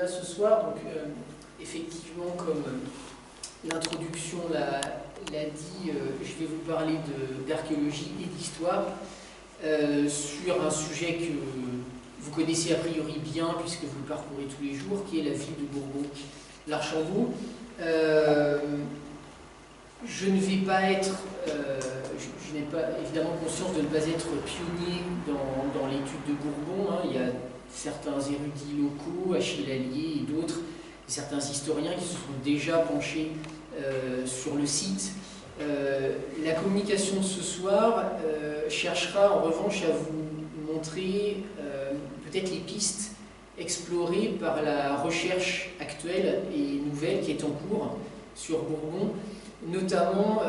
a ce soir. Donc, effectivement, comme l'introduction l'a dit, je vais vous parler d'archéologie et d'histoire sur un sujet que vous connaissez a priori bien, puisque vous le parcourez tous les jours, qui est la ville de Bourbon-l'Archambault. Je ne vais pas être, je n'ai pas évidemment conscience de ne pas être pionnier dans l'étude de Bourbon. Hein. Il y a certains érudits locaux, Achille Allier et d'autres, certains historiens qui se sont déjà penchés sur le site. La communication de ce soir cherchera en revanche à vous montrer peut-être les pistes explorées par la recherche actuelle et nouvelle qui est en cours sur Bourbon, notamment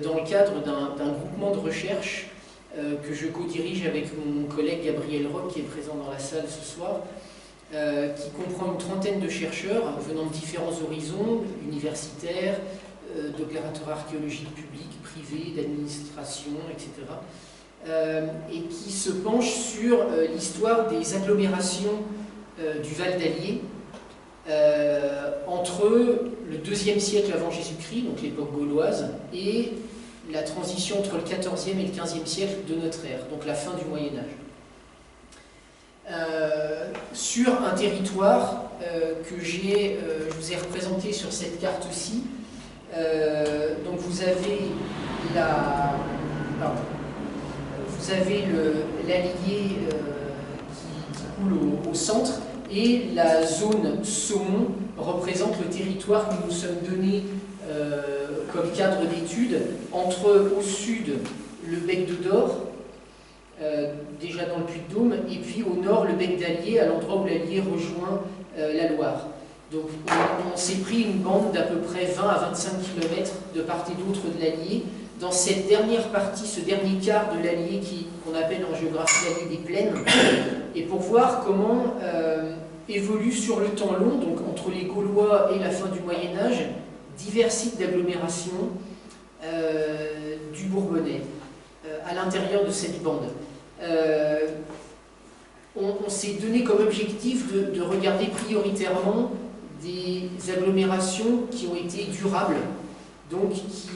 dans le cadre d'un groupement de recherche que je co-dirige avec mon collègue Gabriel Roch, qui est présent dans la salle ce soir, qui comprend une trentaine de chercheurs venant de différents horizons, universitaires, d'opérateurs archéologiques publics, privés, d'administration, etc., et qui se penchent sur l'histoire des agglomérations du Val d'Allier, entre le IIe siècle avant Jésus-Christ, donc l'époque gauloise, et la transition entre le XIVe et le XVe siècle de notre ère, donc la fin du Moyen-Âge. Sur un territoire que je vous ai représenté sur cette carte-ci, donc vous avez l'Allier qui coule au centre, et la zone saumon représente le territoire que nous nous sommes donné comme cadre d'étude, entre au sud le bec de Dore, déjà dans le Puy-de-Dôme, et puis au nord le bec d'Allier, à l'endroit où l'Allier rejoint la Loire. Donc on s'est pris une bande d'à peu près 20 à 25 km de part et d'autre de l'Allier, dans cette dernière partie, ce dernier quart de l'Allier qu'on appelle en géographie l'Allier des plaines, et pour voir comment évolue sur le temps long, donc entre les Gaulois et la fin du Moyen-Âge, divers sites d'agglomération du Bourbonnais, à l'intérieur de cette bande. On s'est donné comme objectif de regarder prioritairement des agglomérations qui ont été durables, donc qui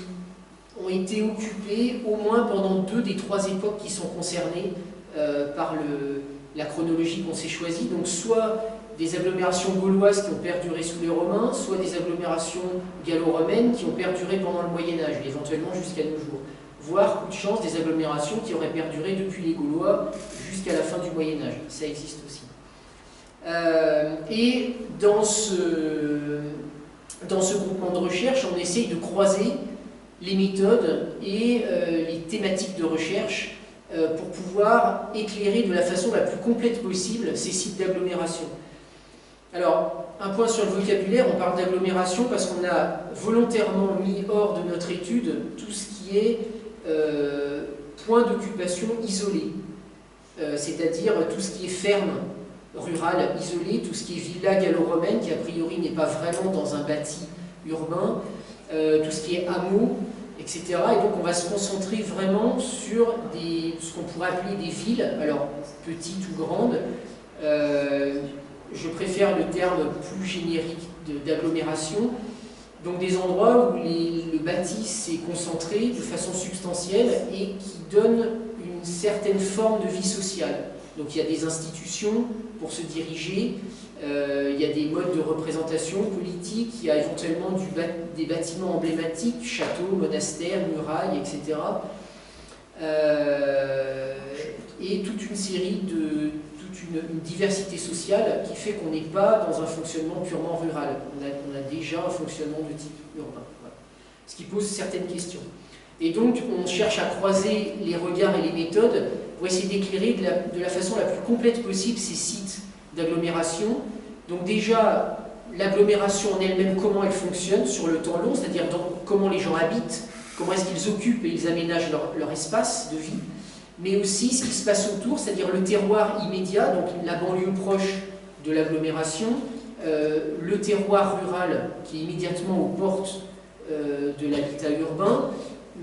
ont été occupées au moins pendant 2 des 3 époques qui sont concernées par la chronologie qu'on s'est choisie, donc soit des agglomérations gauloises qui ont perduré sous les Romains, soit des agglomérations gallo-romaines qui ont perduré pendant le Moyen-Âge, éventuellement jusqu'à nos jours. Voire, coup de chance, des agglomérations qui auraient perduré depuis les Gaulois jusqu'à la fin du Moyen-Âge. Ça existe aussi. Et dans ce groupement de recherche, on essaye de croiser les méthodes et les thématiques de recherche pour pouvoir éclairer de la façon la plus complète possible ces sites d'agglomération. Alors, un point sur le vocabulaire, on parle d'agglomération parce qu'on a volontairement mis hors de notre étude tout ce qui est point d'occupation isolé, c'est-à-dire tout ce qui est ferme rurale isolée, tout ce qui est villa gallo-romaine, qui a priori n'est pas vraiment dans un bâti urbain, tout ce qui est hameau, etc. Et donc on va se concentrer vraiment sur ce qu'on pourrait appeler des villes, alors petites ou grandes. Je préfère le terme plus générique d'agglomération, donc des endroits où le bâti s'est concentré de façon substantielle et qui donnent une certaine forme de vie sociale. Donc il y a des institutions pour se diriger, il y a des modes de représentation politique, il y a éventuellement des bâtiments emblématiques, châteaux, monastères, murailles, etc. Et toute une série une diversité sociale qui fait qu'on n'est pas dans un fonctionnement purement rural. On a déjà un fonctionnement de type urbain. Voilà. Ce qui pose certaines questions. Et donc, on cherche à croiser les regards et les méthodes pour essayer d'éclairer de la façon la plus complète possible ces sites d'agglomération. Donc déjà, l'agglomération en elle-même, comment elle fonctionne sur le temps long, c'est-à-dire comment les gens habitent, comment est-ce qu'ils occupent et ils aménagent leur espace de vie, mais aussi ce qui se passe autour, c'est-à-dire le terroir immédiat, donc la banlieue proche de l'agglomération, le terroir rural qui est immédiatement aux portes de l'habitat urbain,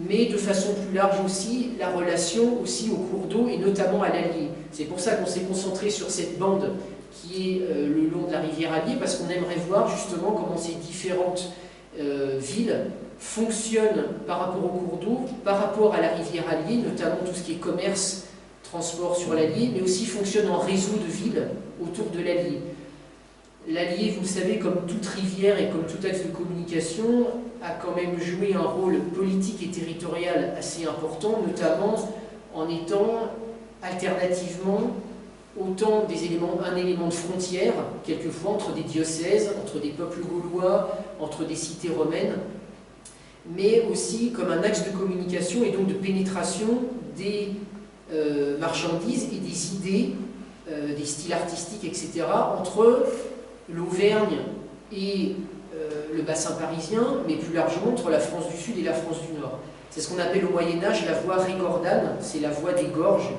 mais de façon plus large aussi, la relation aussi au cours d'eau et notamment à l'Allier. C'est pour ça qu'on s'est concentré sur cette bande qui est le long de la rivière Allier, parce qu'on aimerait voir justement comment ces différentes villes fonctionnent par rapport au cours d'eau, par rapport à la rivière Allier, notamment tout ce qui est commerce, transport sur l'Allier, mais aussi fonctionnent en réseau de villes autour de l'Allier. L'Allier, vous le savez, comme toute rivière et comme tout axe de communication, a quand même joué un rôle politique et territorial assez important, notamment en étant alternativement autant un élément de frontière, quelquefois entre des diocèses, entre des peuples gaulois, entre des cités romaines, mais aussi comme un axe de communication et donc de pénétration des marchandises et des idées, des styles artistiques, etc., entre l'Auvergne et le bassin parisien, mais plus largement entre la France du Sud et la France du Nord. C'est ce qu'on appelle au Moyen-Âge la voie régordane, c'est la voie des gorges,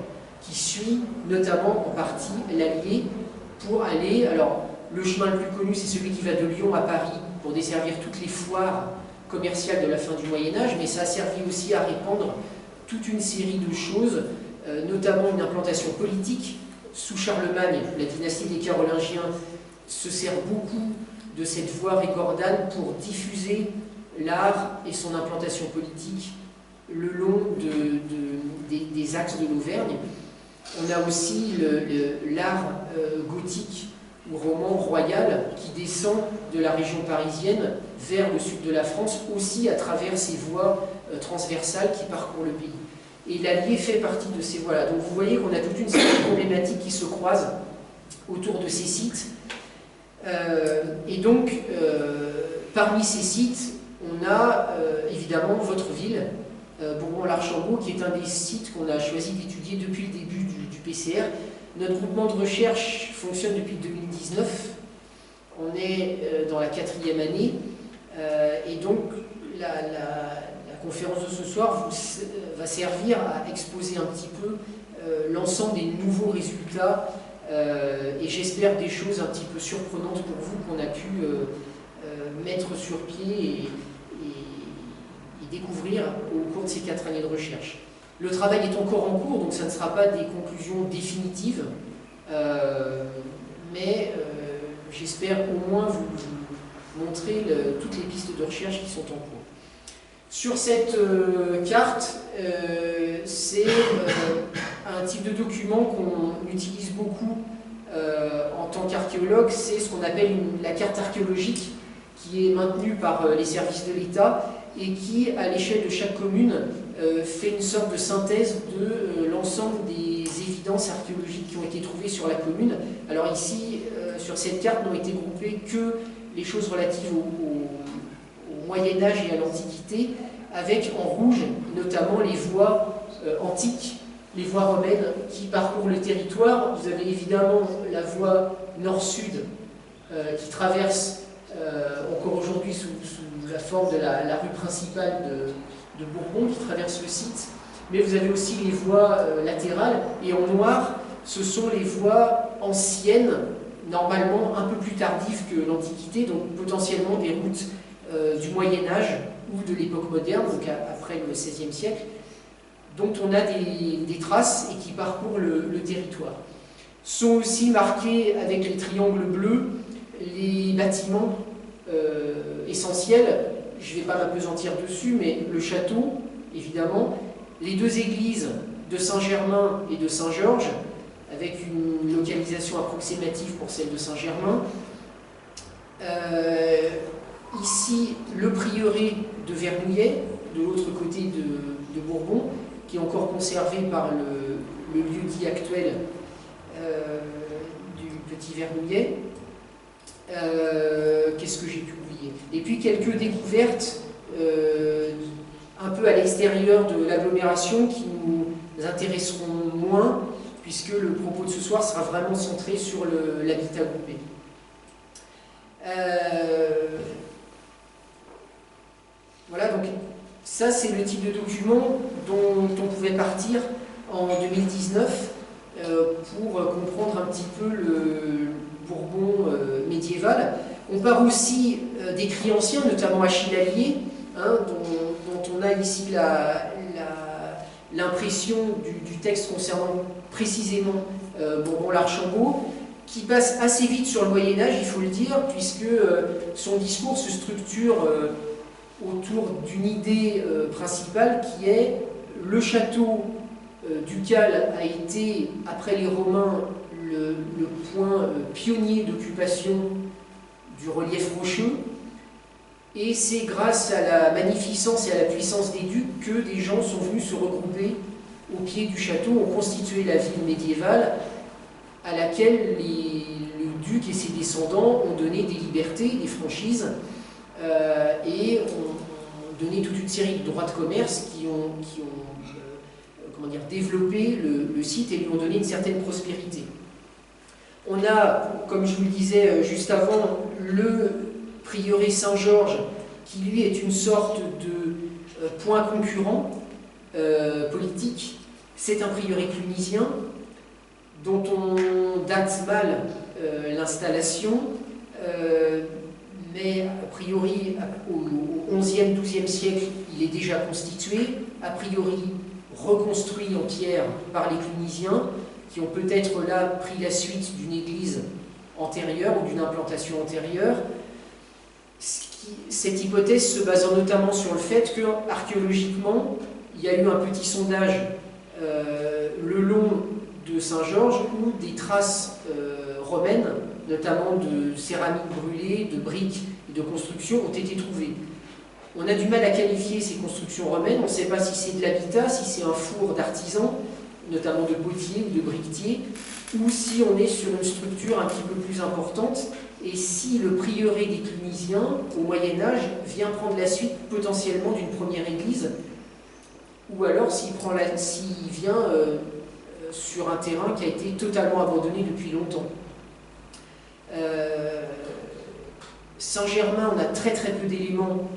qui suit notamment en partie l'Allier pour aller... Alors, le chemin le plus connu, c'est celui qui va de Lyon à Paris pour desservir toutes les foires commerciales de la fin du Moyen-Âge, mais ça a servi aussi à répandre toute une série de choses, notamment une implantation politique. Sous Charlemagne, la dynastie des Carolingiens se sert beaucoup de cette voie régordane pour diffuser l'art et son implantation politique le long des axes de l'Auvergne. On a aussi l'art gothique ou roman royal qui descend de la région parisienne vers le sud de la France, aussi à travers ces voies transversales qui parcourent le pays. Et l'Allier fait partie de ces voies-là. Donc vous voyez qu'on a toute une série de problématiques qui se croisent autour de ces sites. Et donc, parmi ces sites, on a évidemment votre ville, Bourbon-l'Archambault, qui est un des sites qu'on a choisi d'étudier depuis le début du PCR. Notre groupement de recherche fonctionne depuis 2019. On est dans la 4e année. Et donc, la conférence de ce soir va servir à exposer un petit peu l'ensemble des nouveaux résultats et j'espère des choses un petit peu surprenantes pour vous qu'on a pu mettre sur pied et découvrir au cours de ces 4 années de recherche. Le travail est encore en cours, donc ça ne sera pas des conclusions définitives, mais j'espère au moins vous montrer toutes les pistes de recherche qui sont en cours. Sur cette carte, c'est un type de document qu'on utilise beaucoup en tant qu'archéologue, c'est ce qu'on appelle la carte archéologique, qui est maintenue par les services de l'État et qui, à l'échelle de chaque commune, fait une sorte de synthèse de l'ensemble des évidences archéologiques qui ont été trouvées sur la commune. Alors ici, sur cette carte, n'ont été groupées que les choses relatives au Moyen-Âge et à l'Antiquité, avec en rouge notamment les voies antiques, les voies romaines qui parcourent le territoire. Vous avez évidemment la voie nord-sud qui traverse encore aujourd'hui sous la forme de la rue principale de Bourbon, qui traverse le site, mais vous avez aussi les voies latérales, et en noir, ce sont les voies anciennes, normalement un peu plus tardives que l'Antiquité, donc potentiellement des routes du Moyen-Âge ou de l'époque moderne, donc après le XVIe siècle, dont on a des traces et qui parcourent le territoire. Sont aussi marqués avec les triangles bleus les bâtiments essentiels. Je ne vais pas m'appesantir dessus, mais le château, évidemment, les 2 églises de Saint-Germain et de Saint-Georges, avec une localisation approximative pour celle de Saint-Germain. Ici, le prieuré de Vernouillet, de l'autre côté de Bourbon, qui est encore conservé par le lieu-dit actuel du Petit Vernouillet. Qu'est-ce que j'ai pu oublier? Et puis quelques découvertes un peu à l'extérieur de l'agglomération qui nous intéresseront moins, puisque le propos de ce soir sera vraiment centré sur l'habitat groupé. Voilà, donc ça c'est le type de document dont on pouvait partir en 2019 pour comprendre un petit peu le Bourbon médiéval. On part aussi d'écrits anciens, notamment Achille Allier, hein, dont on a ici l'impression du texte concernant précisément Bourbon-l'Archambault, qui passe assez vite sur le Moyen-Âge, il faut le dire, puisque son discours se structure autour d'une idée principale qui est le château ducal a été, après les Romains, le point pionnier d'occupation du relief rocheux, et c'est grâce à la magnificence et à la puissance des ducs que des gens sont venus se regrouper au pied du château, ont constitué la ville médiévale à laquelle le duc et ses descendants ont donné des libertés, des franchises, et ont donné toute une série de droits de commerce qui ont comment dire, développé le site et lui ont donné une certaine prospérité. On a, comme je vous le disais juste avant, le prieuré Saint-Georges, qui lui est une sorte de point concurrent politique. C'est un prieuré clunisien dont on date mal l'installation, mais a priori au XIe, XIIe siècle, il est déjà constitué, a priori reconstruit en pierre par les Clunisiens, qui ont peut-être là pris la suite d'une église antérieure ou d'une implantation antérieure. Cette hypothèse se basant notamment sur le fait que, archéologiquement, il y a eu un petit sondage le long de Saint-Georges où des traces romaines, notamment de céramique brûlée, de briques et de constructions, ont été trouvées. On a du mal à qualifier ces constructions romaines, on ne sait pas si c'est de l'habitat, si c'est un four d'artisans, notamment de potiers ou de briquetiers, ou si on est sur une structure un petit peu plus importante, et si le prieuré des Clunisiens, au Moyen-Âge, vient prendre la suite potentiellement d'une première église, ou alors s'il vient sur un terrain qui a été totalement abandonné depuis longtemps. Saint-Germain, on a très très peu d'éléments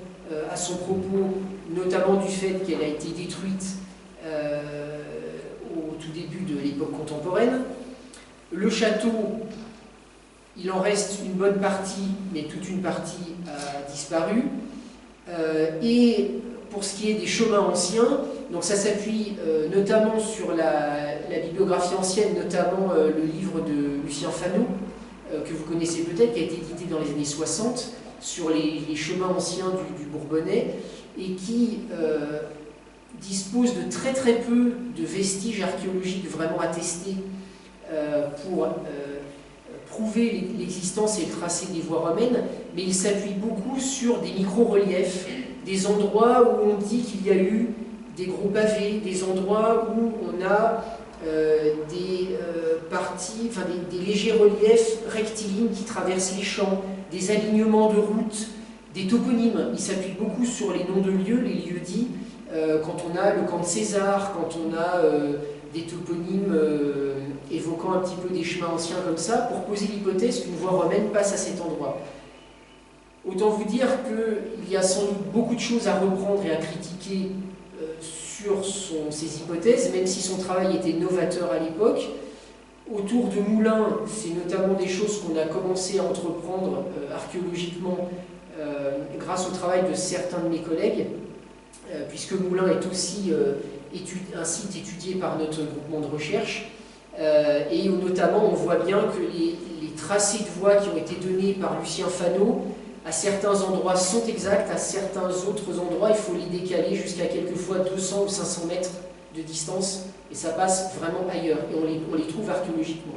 à son propos, notamment du fait qu'elle a été détruite au tout début de l'époque contemporaine. Le château, il en reste une bonne partie, mais toute une partie a disparu. Et pour ce qui est des chemins anciens, donc ça s'appuie notamment sur la bibliographie ancienne, notamment le livre de Lucien Fanot, que vous connaissez peut-être, qui a été édité dans les années 60, sur les chemins anciens du Bourbonnais, et qui dispose de très très peu de vestiges archéologiques vraiment attestés pour prouver l'existence et le tracé des voies romaines, mais il s'appuie beaucoup sur des micro-reliefs, des endroits où on dit qu'il y a eu des gros pavés, des endroits où on a des parties, enfin des légers reliefs rectilignes qui traversent les champs, des alignements de routes, des toponymes. Il s'appuie beaucoup sur les noms de lieux, les lieux-dits, quand on a le camp de César, quand on a des toponymes évoquant un petit peu des chemins anciens comme ça, pour poser l'hypothèse qu'une voie romaine passe à cet endroit. Autant vous dire qu'il y a sans doute beaucoup de choses à reprendre et à critiquer sur ses hypothèses, même si son travail était novateur à l'époque. Autour de Moulins, c'est notamment des choses qu'on a commencé à entreprendre archéologiquement grâce au travail de certains de mes collègues, puisque Moulins est aussi un site étudié par notre groupement de recherche, et où notamment on voit bien que les tracés de voies qui ont été donnés par Lucien Fanot, à certains endroits sont exacts, à certains autres endroits il faut les décaler jusqu'à quelquefois 200 ou 500 mètres de distance, et ça passe vraiment ailleurs, et on les trouve archéologiquement.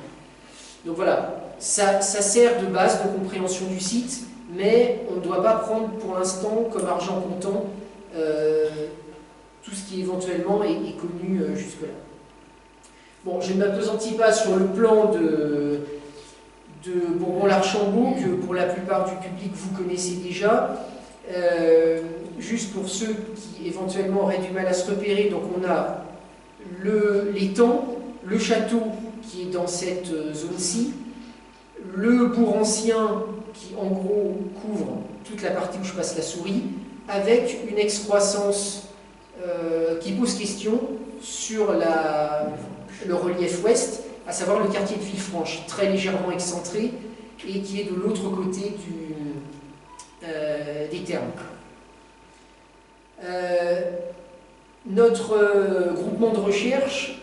Donc voilà, ça sert de base de compréhension du site, mais on ne doit pas prendre pour l'instant comme argent comptant tout ce qui éventuellement est connu jusque-là. Bon, je ne m'appesantis pas sur le plan de Bourbon-l'Archambault, que pour la plupart du public vous connaissez déjà. Juste pour ceux qui éventuellement auraient du mal à se repérer, donc on a l'étang, le château qui est dans cette zone-ci, le bourg ancien qui en gros couvre toute la partie où je passe la souris, avec une excroissance qui pose question sur le relief ouest, à savoir le quartier de Villefranche, très légèrement excentré, et qui est de l'autre côté des Thermes. Notre groupement de recherche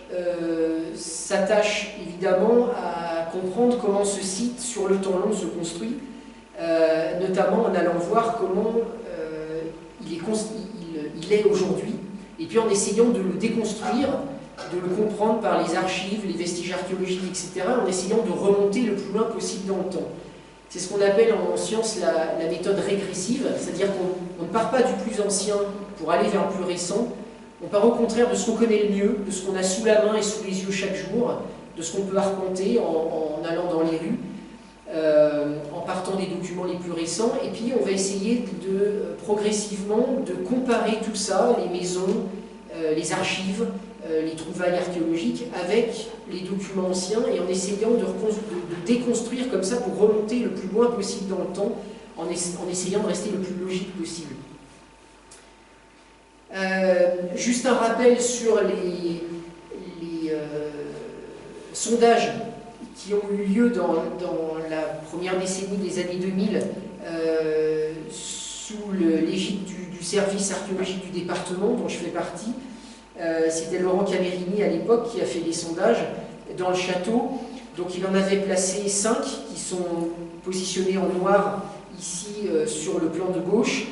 s'attache évidemment à comprendre comment ce site, sur le temps long, se construit, notamment en allant voir comment il est aujourd'hui, et puis en essayant de le déconstruire, de le comprendre par les archives, les vestiges archéologiques, etc., en essayant de remonter le plus loin possible dans le temps. C'est ce qu'on appelle en science la méthode régressive, c'est-à-dire qu'on ne part pas du plus ancien pour aller vers le plus récent, on part au contraire de ce qu'on connaît le mieux, de ce qu'on a sous la main et sous les yeux chaque jour, de ce qu'on peut arpenter en allant dans les rues, en partant des documents les plus récents, et puis on va essayer de progressivement de comparer tout ça, les maisons, les archives, les trouvailles archéologiques, avec les documents anciens, et en essayant de déconstruire comme ça pour remonter le plus loin possible dans le temps, en essayant de rester le plus logique possible. Juste un rappel sur les sondages qui ont eu lieu dans la première décennie des années 2000 sous l'égide du service archéologique du département dont je fais partie. C'était Laurent Camerini à l'époque qui a fait des sondages dans le château. Donc il en avait placé 5 qui sont positionnés en noir ici sur le plan de gauche,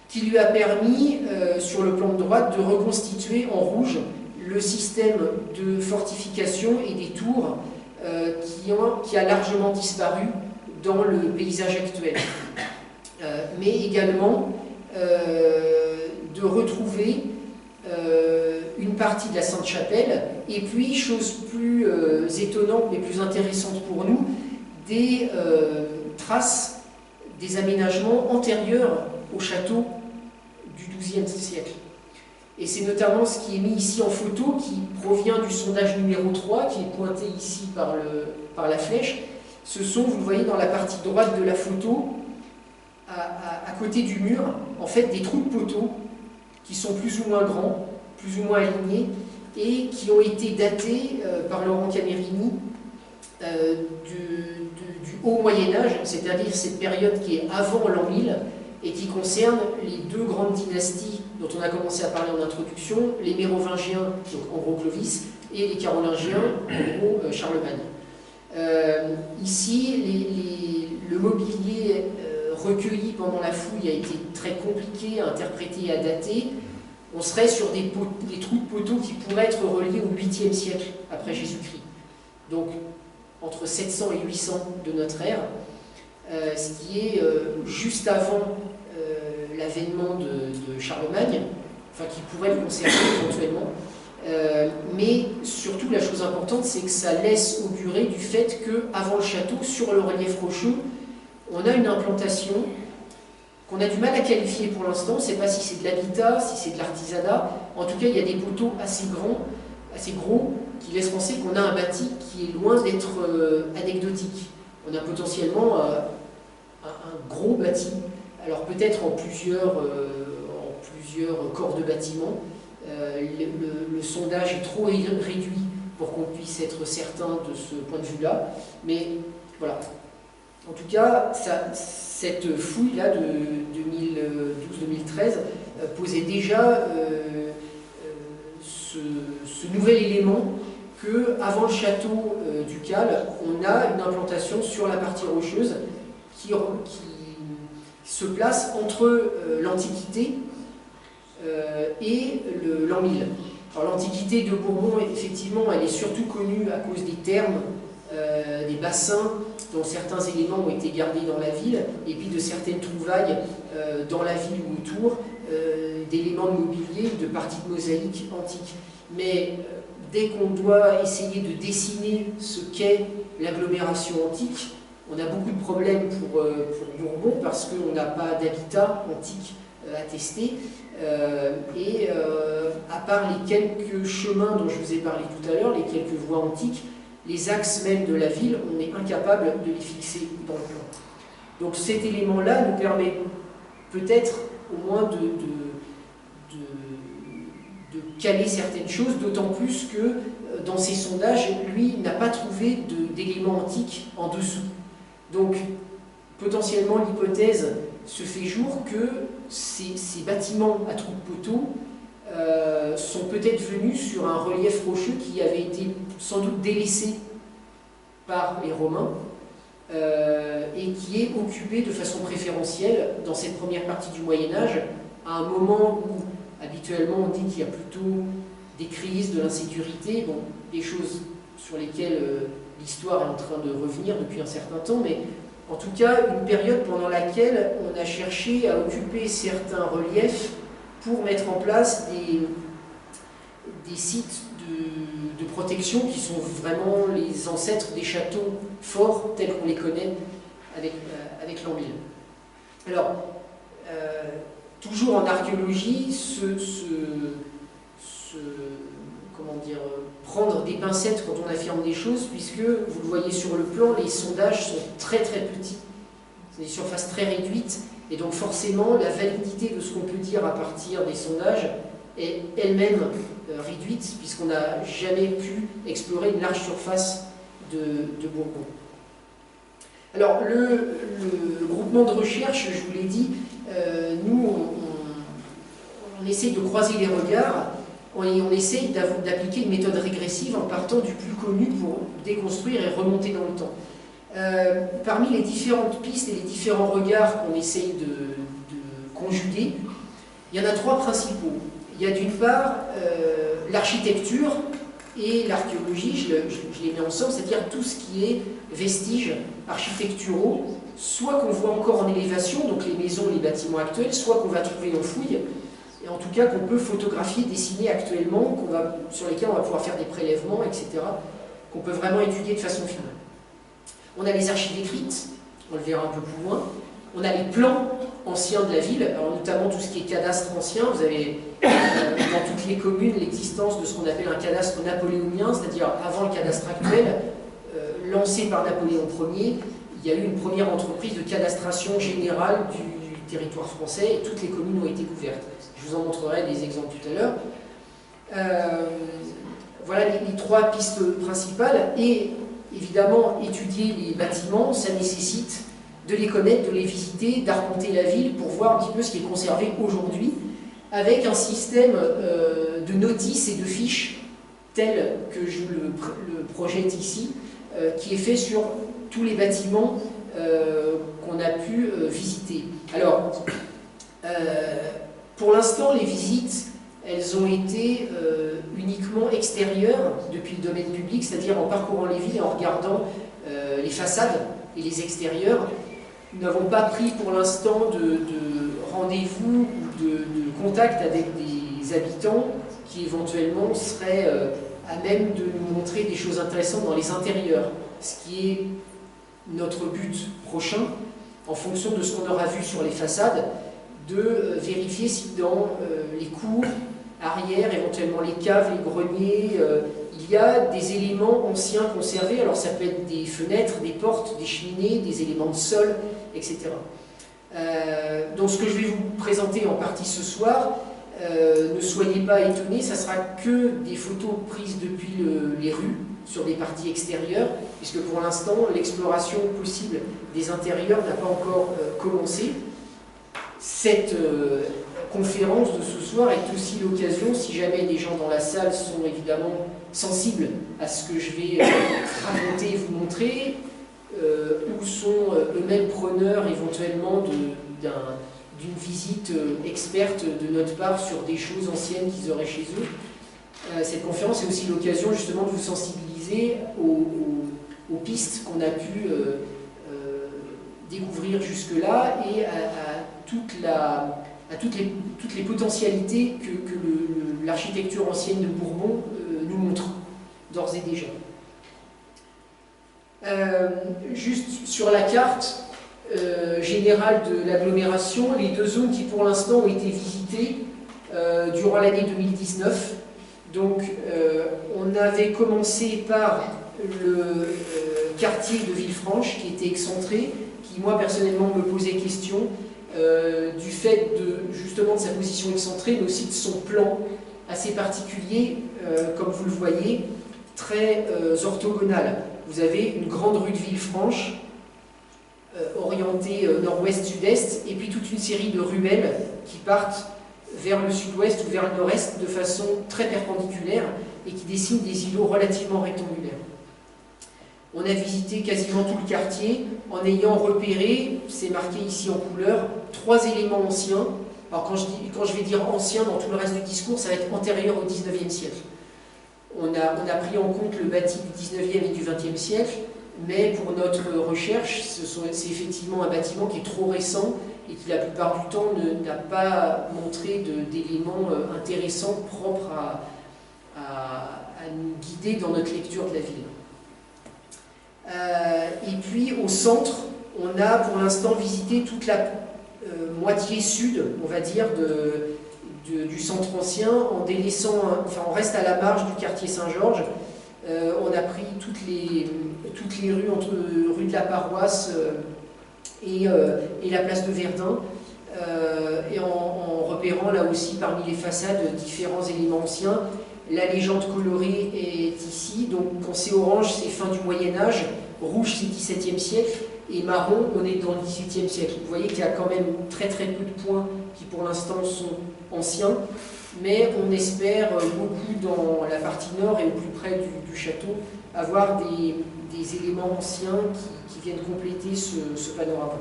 qui lui a permis, sur le plan de droite, de reconstituer en rouge le système de fortification et des tours qui a largement disparu dans le paysage actuel. Mais également de retrouver une partie de la Sainte-Chapelle, et puis, chose plus étonnante mais plus intéressante pour nous, des traces des aménagements antérieurs au château du XIIe siècle. Et c'est notamment ce qui est mis ici en photo, qui provient du sondage numéro 3, qui est pointé ici par la flèche. Ce sont, vous le voyez dans la partie droite de la photo, à côté du mur, en fait des trous de poteaux qui sont plus ou moins grands, plus ou moins alignés, et qui ont été datés par Laurent Camerini du haut Moyen-Âge, c'est-à-dire cette période qui est avant l'an 1000, et qui concerne les 2 grandes dynasties dont on a commencé à parler en introduction, les Mérovingiens, donc en gros Clovis, et les Carolingiens, en gros Charlemagne. Ici, le mobilier recueilli pendant la fouille a été très compliqué à interpréter et à dater. On serait sur des trous de poteaux qui pourraient être reliés au 8e siècle après Jésus-Christ. Donc, entre 700 et 800 de notre ère, ce qui est juste avant l'avènement de Charlemagne, enfin qui pourrait le conserver éventuellement. Mais surtout, la chose importante, c'est que ça laisse augurer du fait qu'avant le château, sur le relief rocheux, on a une implantation qu'on a du mal à qualifier pour l'instant. On ne sait pas si c'est de l'habitat, si c'est de l'artisanat. En tout cas, il y a des poteaux assez grands, assez gros, qui laissent penser qu'on a un bâti qui est loin d'être anecdotique. On a potentiellement un gros bâti, alors peut-être en plusieurs corps de bâtiments. Le sondage est trop réduit pour qu'on puisse être certain de ce point de vue-là, mais voilà. En tout cas, cette fouille-là de 2012-2013 posait déjà ce nouvel élément qu'avant le château du Cal, on a une implantation sur la partie rocheuse qui se place entre l'Antiquité et l'an 1000. Alors l'Antiquité de Bourbon, effectivement, elle est surtout connue à cause des thermes, des bassins dont certains éléments ont été gardés dans la ville, et puis de certaines trouvailles dans la ville ou autour, d'éléments de mobilier, de parties de mosaïques antiques. Mais dès qu'on doit essayer de dessiner ce qu'est l'agglomération antique, on a beaucoup de problèmes pour Bourbon parce qu'on n'a pas d'habitat antique attesté. À part les quelques chemins dont je vous ai parlé tout à l'heure, les quelques voies antiques, les axes même de la ville, on est incapable de les fixer dans le plan. Donc cet élément-là nous permet peut-être au moins de caler certaines choses, d'autant plus que dans ses sondages, lui, n'a pas trouvé d'éléments antiques en dessous. Donc potentiellement l'hypothèse se fait jour que ces bâtiments à trous de poteaux sont peut-être venus sur un relief rocheux qui avait été sans doute délaissé par les Romains, et qui est occupé de façon préférentielle dans cette première partie du Moyen-Âge, à un moment où habituellement on dit qu'il y a plutôt des crises, de l'insécurité, bon, des choses sur lesquelles l'histoire est en train de revenir depuis un certain temps, mais en tout cas une période pendant laquelle on a cherché à occuper certains reliefs pour mettre en place des sites de protection qui sont vraiment les ancêtres des châteaux forts tels qu'on les connaît avec l'an 1000. Alors, toujours en archéologie, comment dire, prendre des pincettes quand on affirme des choses, puisque, vous le voyez sur le plan, les sondages sont très très petits, c'est des surfaces très réduites, et donc forcément la validité de ce qu'on peut dire à partir des sondages est elle-même réduite, puisqu'on n'a jamais pu explorer une large surface de Bourbon. Alors, le groupement de recherche, je vous l'ai dit, nous, on essaye de croiser les regards, on essaye d'appliquer une méthode régressive en partant du plus connu pour déconstruire et remonter dans le temps. Parmi les différentes pistes et les différents regards qu'on essaye de conjuguer, il y en a trois principaux. Il y a d'une part l'architecture et l'archéologie, je les mets ensemble, c'est-à-dire tout ce qui est vestiges architecturaux, soit qu'on voit encore en élévation, donc les maisons, les bâtiments actuels, soit qu'on va trouver en fouilles, et en tout cas qu'on peut photographier, dessiner actuellement, sur lesquels on va pouvoir faire des prélèvements, etc., qu'on peut vraiment étudier de façon finale. On a les archives écrites, on le verra un peu plus loin. On a les plans anciens de la ville, alors notamment tout ce qui est cadastre ancien. Vous avez dans toutes les communes l'existence de ce qu'on appelle un cadastre napoléonien, c'est-à-dire avant le cadastre actuel, lancé par Napoléon Ier. Il y a eu une première entreprise de cadastration générale du territoire français et toutes les communes ont été couvertes. Je vous en montrerai des exemples tout à l'heure. Voilà les trois pistes principales. Et évidemment, étudier les bâtiments, ça nécessite de les connaître, de les visiter, d'arpenter la ville pour voir un petit peu ce qui est conservé aujourd'hui, avec un système de notices et de fiches tel que je le projette ici, qui est fait sur tous les bâtiments qu'on a pu visiter. Alors, pour l'instant, les visites, elles ont été uniquement extérieures depuis le domaine public, c'est-à-dire en parcourant les villes et en regardant les façades et les extérieurs. Nous n'avons pas pris pour l'instant de rendez-vous ou de contact avec des habitants qui éventuellement seraient à même de nous montrer des choses intéressantes dans les intérieurs, ce qui est notre but prochain, en fonction de ce qu'on aura vu sur les façades, de vérifier si dans les cours arrière, éventuellement les caves, les greniers, il y a des éléments anciens conservés. Alors ça peut être des fenêtres, des portes, des cheminées, des éléments de sol, etc. Donc ce que je vais vous présenter en partie ce soir, ne soyez pas étonnés, ça sera que des photos prises depuis les rues, sur des parties extérieures, puisque pour l'instant l'exploration possible des intérieurs n'a pas encore commencé. Cette conférence de ce soir est aussi l'occasion, si jamais les gens dans la salle sont évidemment sensibles à ce que je vais raconter et vous montrer, ou sont eux-mêmes preneurs éventuellement d'une visite experte de notre part sur des choses anciennes qu'ils auraient chez eux. Cette conférence est aussi l'occasion justement de vous sensibiliser aux pistes qu'on a pu découvrir jusque-là et à toutes les potentialités que l'architecture ancienne de Bourbon nous montre d'ores et déjà. Juste sur la carte générale de l'agglomération, les deux zones qui pour l'instant ont été visitées durant l'année 2019. Donc on avait commencé par le quartier de Villefranche qui était excentré, qui moi personnellement me posait question du fait justement de sa position excentrée, mais aussi de son plan assez particulier, comme vous le voyez, très orthogonal. Vous avez une grande rue de Villefranche, orientée nord-ouest-sud-est, et puis toute une série de ruelles qui partent vers le sud-ouest ou vers le nord-est de façon très perpendiculaire et qui dessinent des îlots relativement rectangulaires. On a visité quasiment tout le quartier en ayant repéré, c'est marqué ici en couleur, 3 éléments anciens. Alors quand je vais dire ancien dans tout le reste du discours, ça va être antérieur au 19e siècle. On a pris en compte le bâti du 19e et du 20e siècle, mais pour notre recherche, c'est effectivement un bâtiment qui est trop récent et qui la plupart du temps n'a pas montré d'éléments intéressants propres à nous guider dans notre lecture de la ville. Et puis au centre, on a pour l'instant visité toute la moitié sud, on va dire, du centre ancien, en délaissant, enfin on reste à la marge du quartier Saint-Georges. On a pris toutes les rues entre rue de la Paroisse et la place de Verdun, et en repérant là aussi parmi les façades différents éléments anciens. La légende colorée est ici, donc quand c'est orange, c'est fin du Moyen-Âge, rouge, c'est 17e siècle, et marron, on est dans le 18e siècle. Vous voyez qu'il y a quand même très peu de points qui pour l'instant sont anciens, mais on espère beaucoup dans la partie nord et au plus près du château avoir des éléments anciens qui viennent compléter ce panorama.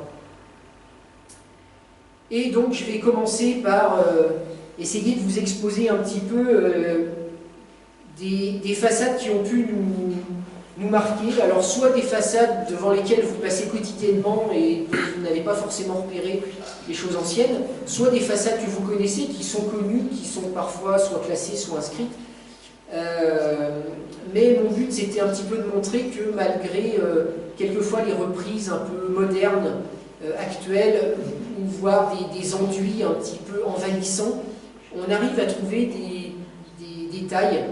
Et donc je vais commencer par essayer de vous exposer un petit peu des façades qui ont pu nous marquer. Alors soit des façades devant lesquelles vous passez quotidiennement et vous n'avez pas forcément repéré les choses anciennes, soit des façades que vous connaissez, qui sont connues, qui sont parfois soit classées, soit inscrites. Mais mon but c'était un petit peu de montrer que malgré quelquefois les reprises un peu modernes, actuelles, ou voire des enduits un petit peu envahissants, on arrive à trouver des détails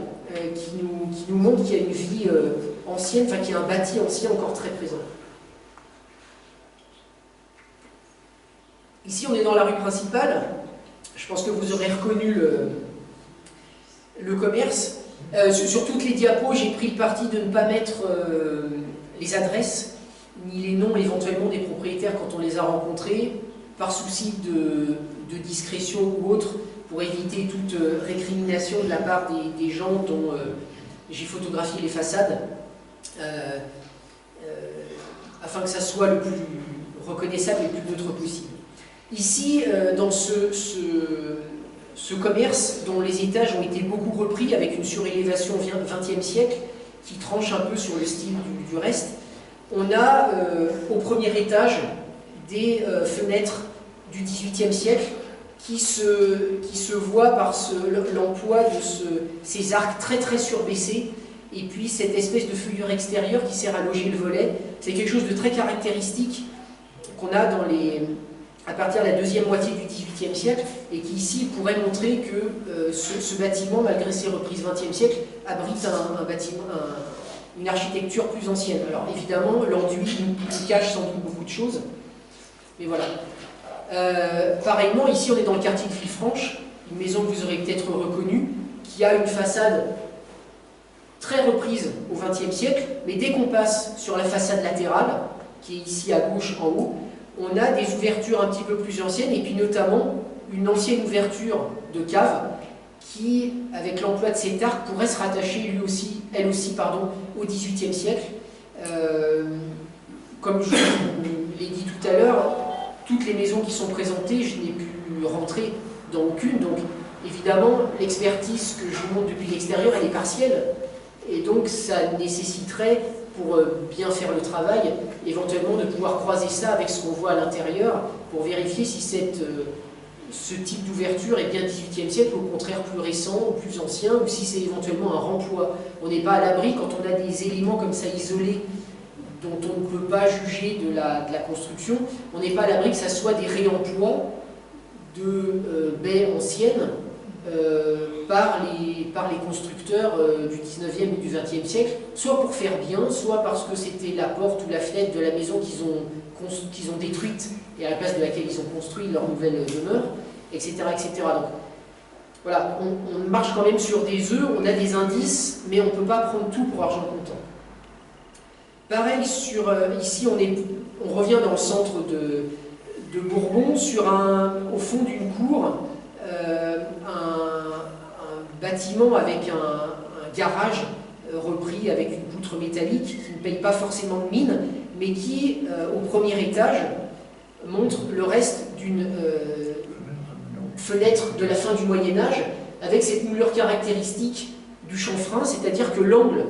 qui nous montrent qu'il y a une vie ancienne, enfin qu'il y a un bâti ancien encore très présent. Ici on est dans la rue principale, je pense que vous aurez reconnu le commerce. Sur toutes les diapos, j'ai pris le parti de ne pas mettre les adresses, ni les noms éventuellement des propriétaires quand on les a rencontrés, par souci de discrétion ou autre, pour éviter toute récrimination de la part des gens dont j'ai photographié les façades, afin que ça soit le plus reconnaissable et le plus neutre possible. Ici, dans ce commerce dont les étages ont été beaucoup repris avec une surélévation 20e siècle qui tranche un peu sur le style du reste, on a au premier étage des fenêtres du XVIIIe siècle qui se voient par l'emploi de ces arcs très surbaissés et puis cette espèce de feuillure extérieure qui sert à loger le volet. C'est quelque chose de très caractéristique qu'on a à partir de la deuxième moitié du XVIIIe siècle et qui ici pourrait montrer que ce bâtiment, malgré ses reprises XXe siècle, abrite une architecture plus ancienne. Alors évidemment, l'enduit nous cache sans doute beaucoup de choses, mais voilà. Pareillement, ici on est dans le quartier de Villefranche, une maison que vous aurez peut-être reconnue, qui a une façade très reprise au XXe siècle, mais dès qu'on passe sur la façade latérale, qui est ici à gauche en haut, on a des ouvertures un petit peu plus anciennes, et puis notamment une ancienne ouverture de cave, qui, avec l'emploi de cet arc, pourrait se rattacher elle aussi, au XVIIIe siècle. Comme je vous l'ai dit tout à l'heure, toutes les maisons qui sont présentées, je n'ai pu rentrer dans aucune, donc évidemment l'expertise que je vous montre depuis l'extérieur, elle est partielle, et donc ça nécessiterait, pour bien faire le travail, éventuellement de pouvoir croiser ça avec ce qu'on voit à l'intérieur, pour vérifier si ce type d'ouverture est bien 18e siècle, ou au contraire plus récent, ou plus ancien, ou si c'est éventuellement un remploi. On n'est pas à l'abri, quand on a des éléments comme ça isolés, dont on ne peut pas juger de la construction, on n'est pas à l'abri que ça soit des réemplois de baies anciennes par les constructeurs du 19e et du 20e siècle, soit pour faire bien, soit parce que c'était la porte ou la fenêtre de la maison qu'ils ont détruite et à la place de laquelle ils ont construit leur nouvelle demeure, etc. etc. Donc voilà, on marche quand même sur des œufs, on a des indices, mais on ne peut pas prendre tout pour argent comptant. Pareil, ici on revient dans le centre de Bourbon, au fond d'une cour, un bâtiment avec un garage repris avec une poutre poutres métalliques qui ne payent pas forcément de mine, mais qui, au premier étage, montrent le reste d'une fenêtre de la fin du Moyen-Âge, avec cette moulure caractéristique du chanfrein, c'est-à-dire que l'angle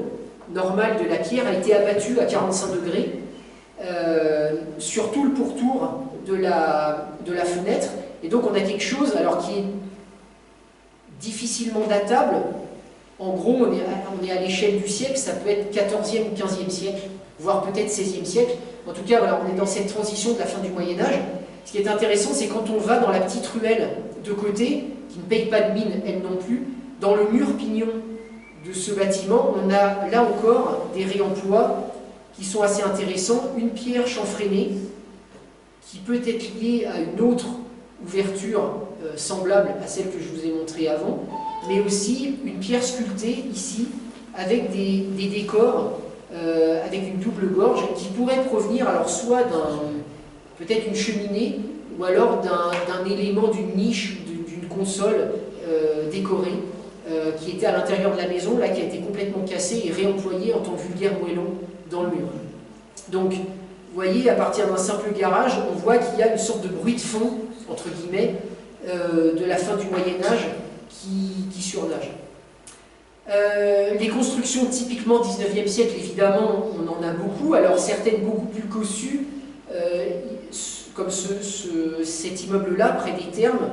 normal de la pierre a été abattu à 45 degrés sur tout le pourtour de la fenêtre, et donc on a quelque chose alors qui est difficilement datable. En gros, on est à l'échelle du siècle, ça peut être 14e ou 15e siècle, voire peut-être 16e siècle. En tout cas, voilà, on est dans cette transition de la fin du Moyen-Âge. Ce qui est intéressant, c'est quand on va dans la petite ruelle de côté, qui ne paye pas de mine, elle non plus, dans le mur pignon de ce bâtiment, on a là encore des réemplois qui sont assez intéressants. Une pierre chanfreinée, qui peut être liée à une autre ouverture semblable à celle que je vous ai montrée avant, mais aussi une pierre sculptée ici, avec des décors, avec une double gorge, qui pourrait provenir alors soit peut-être une cheminée, ou alors d'un élément d'une niche, d'une console décorée, qui était à l'intérieur de la maison, là qui a été complètement cassée et réemployée en tant que vulgaire moellon dans le mur. Donc, vous voyez, à partir d'un simple garage, on voit qu'il y a une sorte de bruit de fond, entre guillemets, de la fin du Moyen-Âge qui surnage. Les constructions typiquement 19e siècle, évidemment, on en a beaucoup, alors certaines beaucoup plus cossues, comme cet immeuble-là, près des Thermes,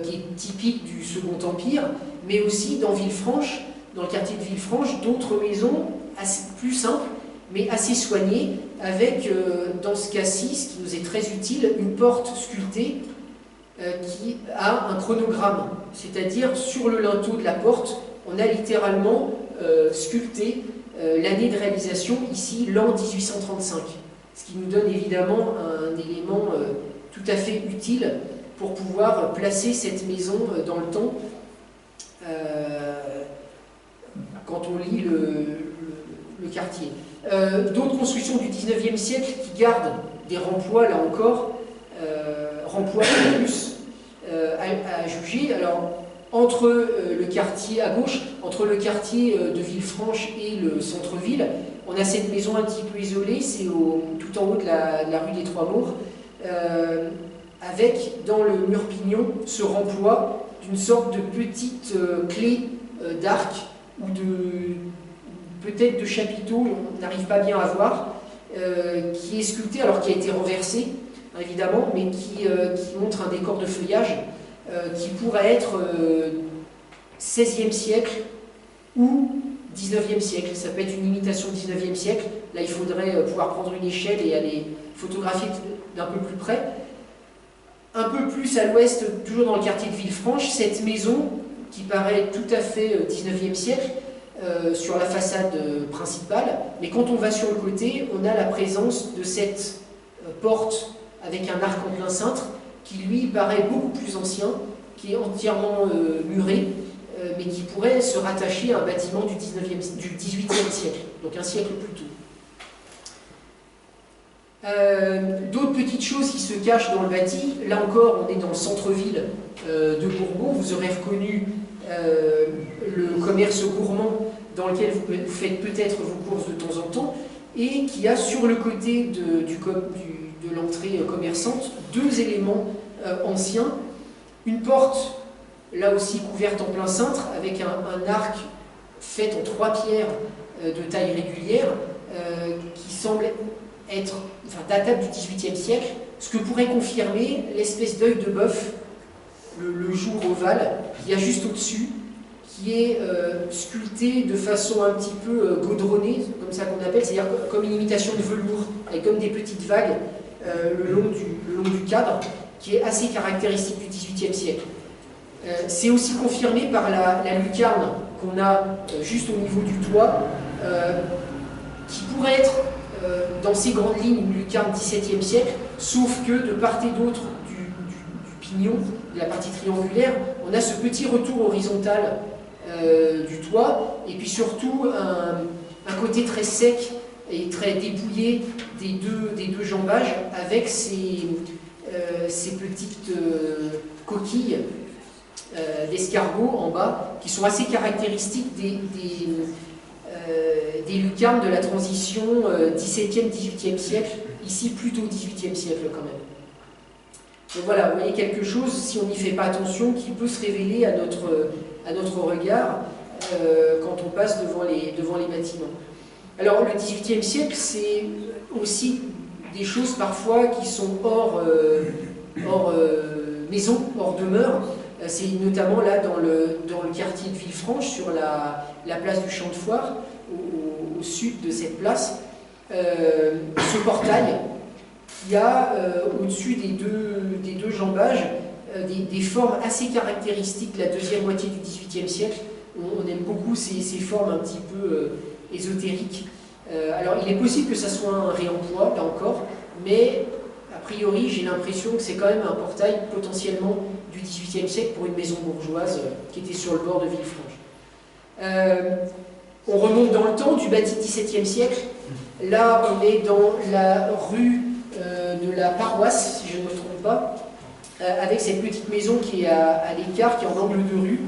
qui est typique du Second Empire, mais aussi dans Villefranche, dans le quartier de Villefranche, d'autres maisons plus simples, mais assez soignées, avec, dans ce cas-ci, ce qui nous est très utile, une porte sculptée qui a un chronogramme, c'est-à-dire sur le linteau de la porte, on a littéralement sculpté l'année de réalisation, ici l'an 1835, ce qui nous donne évidemment un élément tout à fait utile pour pouvoir placer cette maison dans le temps quand on lit le quartier. D'autres constructions du 19e siècle qui gardent des remplois, là encore, remplois en plus à juger. Alors, entre le quartier à gauche, entre le quartier de Villefranche et le centre-ville, on a cette maison un petit peu isolée, c'est tout en haut de la rue des Trois-Maures, avec dans le mur pignon ce remploi d'une sorte de petite clé d'arc ou peut-être de chapiteau, on n'arrive pas bien à voir, qui est sculpté, alors qui a été renversé, évidemment, mais qui montre un décor de feuillage qui pourrait être 16e siècle ou 19e siècle. Ça peut être une imitation 19e siècle. Là, il faudrait pouvoir prendre une échelle et aller photographier d'un peu plus près. Un peu plus à l'ouest, toujours dans le quartier de Villefranche, cette maison qui paraît tout à fait 19e siècle, sur la façade principale, mais quand on va sur le côté, on a la présence de cette porte avec un arc en plein cintre, qui lui paraît beaucoup plus ancien, qui est entièrement muré, mais qui pourrait se rattacher à un bâtiment du 18e siècle, donc un siècle plus tôt. D'autres petites choses qui se cachent dans le bâti, là encore on est dans le centre-ville de Bourbon, vous aurez reconnu le commerce gourmand dans lequel vous faites peut-être vos courses de temps en temps, et qui a sur le côté de l'entrée commerçante deux éléments anciens, une porte là aussi couverte en plein cintre avec un arc fait en 3 pierres de taille régulière qui semble être datable du XVIIIe siècle, ce que pourrait confirmer l'espèce d'œil de bœuf, le jour ovale, qu'il y a juste au-dessus, qui est sculpté de façon un petit peu gaudronnée, comme ça qu'on appelle, c'est-à-dire comme une imitation de velours, avec comme des petites vagues le long du cadre, qui est assez caractéristique du XVIIIe siècle. C'est aussi confirmé par la lucarne qu'on a juste au niveau du toit, qui pourrait être dans ses grandes lignes une lucarne XVIIe siècle, sauf que de part et d'autre du pignon, de la partie triangulaire, on a ce petit retour horizontal du toit, et puis surtout un côté très sec et très dépouillé des deux jambages, avec ces petites coquilles d'escargots en bas, qui sont assez caractéristiques des lucarnes de la transition 17e-18e siècle, ici plutôt 18e siècle quand même. Donc voilà, vous voyez quelque chose, si on n'y fait pas attention, qui peut se révéler à notre regard quand on passe devant les bâtiments. Alors le XVIIIe siècle, c'est aussi des choses parfois qui sont hors maison, hors demeure. C'est notamment là dans le quartier de Villefranche, sur la place du Champ de Foire, au sud de cette place, ce portail qui a au-dessus des deux jambages des formes assez caractéristiques de la deuxième moitié du XVIIIe siècle. On aime beaucoup ces formes un petit peu ésotériques. Alors il est possible que ça soit un réemploi, là encore, mais a priori j'ai l'impression que c'est quand même un portail potentiellement du XVIIIe siècle pour une maison bourgeoise qui était sur le bord de Villefranche. On remonte dans le temps, du bâti XVIIe siècle. Là, on est dans la rue de la Paroisse, si je ne me trompe pas, avec cette petite maison qui est à l'écart, qui est en angle de rue,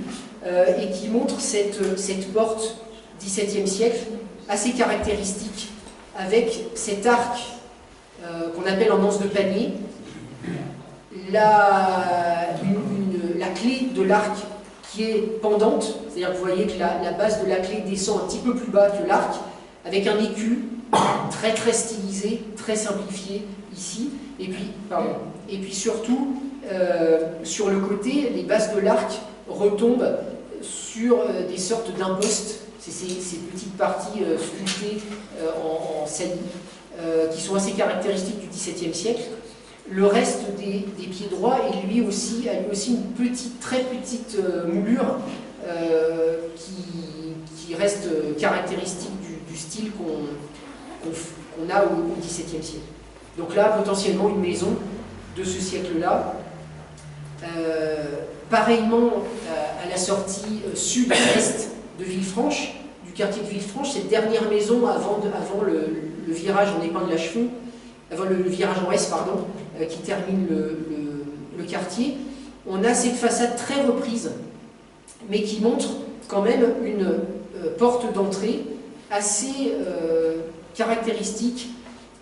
et qui montre cette porte XVIIe siècle, assez caractéristique, avec cet arc qu'on appelle en anse de panier. La clé de l'arc qui est pendante, c'est-à-dire que vous voyez que la base de la clé descend un petit peu plus bas que l'arc, avec un écu très très stylisé, très simplifié ici, et puis surtout sur le côté, les bases de l'arc retombent sur des sortes d'impostes, c'est ces petites parties sculptées en saillie, qui sont assez caractéristiques du XVIIe siècle. Le reste des pieds droits a lui aussi une très petite moulure qui reste caractéristique du style qu'on a au XVIIe siècle. Donc là, potentiellement une maison de ce siècle-là. Pareillement, à la sortie sud-est de Villefranche, du quartier de Villefranche, cette dernière maison avant le virage en épingle à cheveux, avant le virage en S, pardon, qui termine le quartier, on a cette façade très reprise, mais qui montre quand même une porte d'entrée assez caractéristique,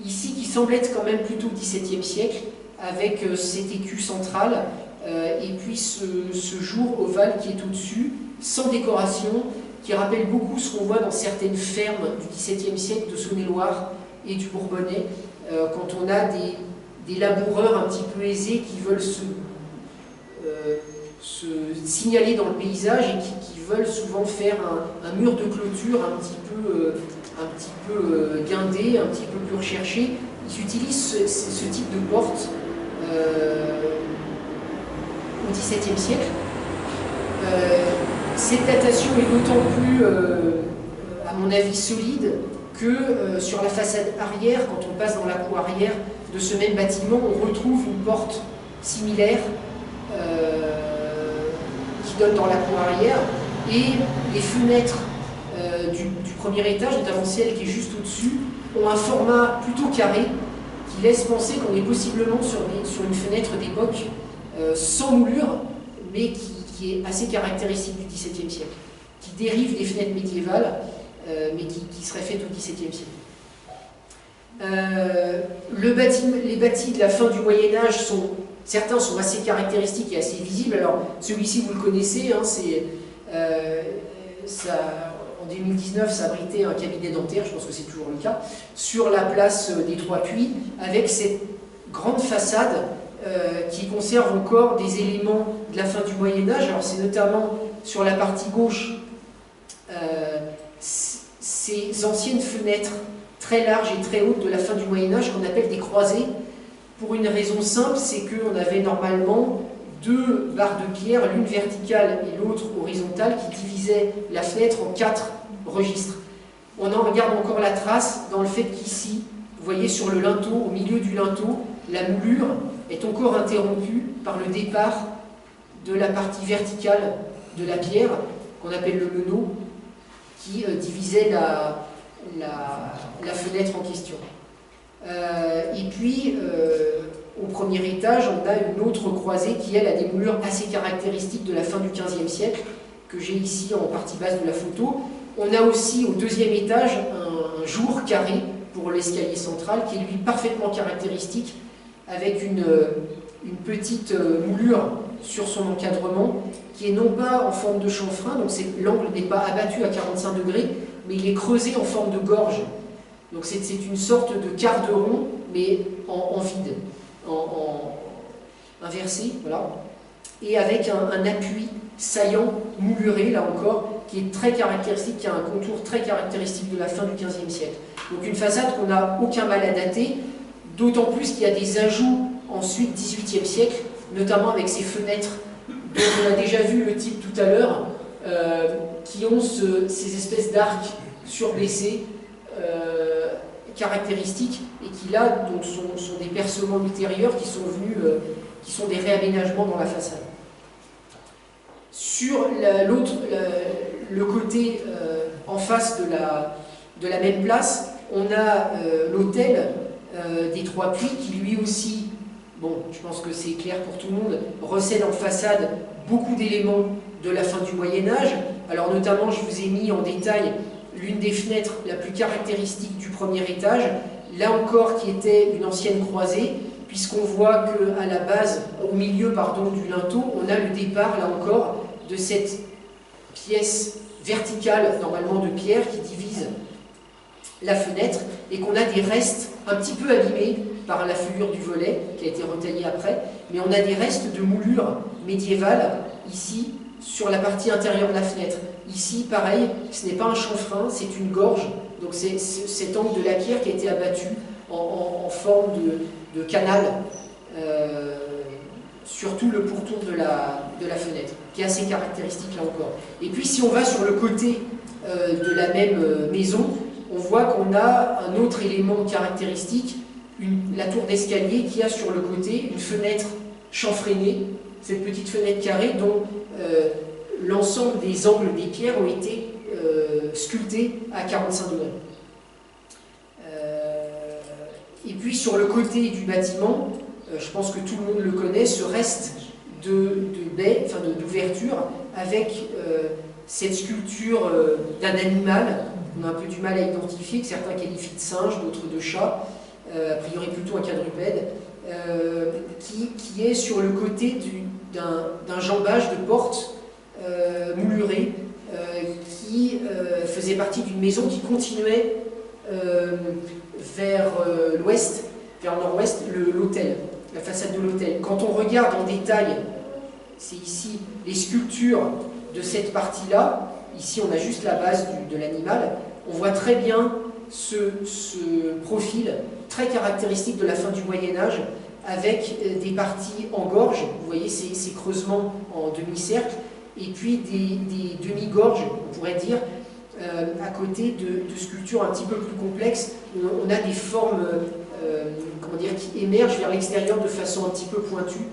ici qui semble être quand même plutôt XVIIe siècle, avec cet écu central, et puis ce jour ovale qui est au-dessus, sans décoration, qui rappelle beaucoup ce qu'on voit dans certaines fermes du XVIIe siècle de Saône-et-Loire et du Bourbonnais, quand on a des laboureurs un petit peu aisés qui veulent se signaler dans le paysage et qui veulent souvent faire un mur de clôture un petit peu guindé, un petit peu plus recherché. Ils utilisent ce type de porte au XVIIe siècle. Cette datation est d'autant plus, à mon avis, solide que sur la façade arrière, quand on passe dans la cour arrière de ce même bâtiment, on retrouve une porte similaire qui donne dans la cour arrière, et les fenêtres du premier étage, notamment celle qui est juste au-dessus, ont un format plutôt carré qui laisse penser qu'on est possiblement sur une fenêtre d'époque sans moulure, mais qui est assez caractéristique du XVIIe siècle, qui dérive des fenêtres médiévales, mais qui serait faite au XVIIe siècle. Les bâtis de la fin du Moyen-Âge, certains sont assez caractéristiques et assez visibles. Alors, celui-ci, vous le connaissez, hein, en 2019, ça abritait un cabinet dentaire, je pense que c'est toujours le cas, sur la place des Trois Puits, avec cette grande façade qui conserve encore des éléments de la fin du Moyen-Âge. Alors, c'est notamment sur la partie gauche, ces anciennes fenêtres très larges et très hautes de la fin du Moyen-Âge qu'on appelle des croisées, pour une raison simple, c'est qu'on avait normalement deux barres de pierre, l'une verticale et l'autre horizontale, qui divisaient la fenêtre en 4 registres. On en regarde encore la trace dans le fait qu'ici, vous voyez sur le linteau, au milieu du linteau, la moulure est encore interrompue par le départ de la partie verticale de la pierre, qu'on appelle le meneau, qui divisait la fenêtre en question. Et puis, au premier étage, on a une autre croisée qui, elle, a des moulures assez caractéristiques de la fin du XVe siècle, que j'ai ici en partie basse de la photo, On a aussi au deuxième étage un jour carré pour l'escalier central qui est lui parfaitement caractéristique avec une petite moulure sur son encadrement qui est non pas en forme de chanfrein, donc l'angle n'est pas abattu à 45 degrés, mais il est creusé en forme de gorge. Donc c'est une sorte de quart de rond, mais en vide, inversé, voilà. Et avec un appui saillant, mouluré, là encore, qui est très caractéristique, qui a un contour très caractéristique de la fin du XVe siècle. Donc une façade qu'on n'a aucun mal à dater, d'autant plus qu'il y a des ajouts ensuite XVIIIe siècle, notamment avec ces fenêtres dont on a déjà vu le type tout à l'heure, qui ont ces espèces d'arcs surbaissés caractéristiques et qui là donc, sont des percements ultérieurs qui sont venus, qui sont des réaménagements dans la façade. Sur le côté en face de la même place, on a l'hôtel des Trois Puits qui lui aussi, bon, je pense que c'est clair pour tout le monde, recèle en façade beaucoup d'éléments de la fin du Moyen-Âge. Alors notamment, je vous ai mis en détail l'une des fenêtres la plus caractéristique du premier étage, là encore qui était une ancienne croisée, puisqu'on voit qu'à la base, au milieu pardon, du linteau, on a le départ, là encore, de cette pièce verticale, normalement de pierre, qui divise la fenêtre, et qu'on a des restes un petit peu abîmés par la figure du volet, qui a été retaillée après, mais on a des restes de moulures médiévales, ici, sur la partie intérieure de la fenêtre. Ici, pareil, ce n'est pas un chanfrein, c'est une gorge, donc c'est cet angle de la pierre qui a été abattu en forme de canal, sur tout le pourtour de la fenêtre, qui est assez caractéristique là encore. Et puis si on va sur le côté de la même maison, on voit qu'on a un autre élément caractéristique, la tour d'escalier qui a sur le côté une fenêtre chanfreinée, cette petite fenêtre carrée dont l'ensemble des angles des pierres ont été sculptés à 45 degrés. Et puis sur le côté du bâtiment, je pense que tout le monde le connaît, ce reste de baie, enfin d'ouverture, avec cette sculpture d'un animal, on a un peu du mal à identifier, que certains qualifient de singe, d'autres de chat, a priori plutôt un quadrupède, qui est sur le côté d'un jambage de porte moulurée, qui faisait partie d'une maison qui continuait vers l'ouest, vers le nord-ouest, l'hôtel, la façade de l'hôtel. Quand on regarde en détail, c'est ici les sculptures de cette partie-là, ici on a juste la base de l'animal, on voit très bien ce profil très caractéristique de la fin du Moyen-Âge, avec des parties en gorge, vous voyez ces creusements en demi-cercle, et puis des demi-gorges, on pourrait dire, à côté de sculptures un petit peu plus complexes, où on a des formes comment dire, qui émergent vers l'extérieur de façon un petit peu pointue.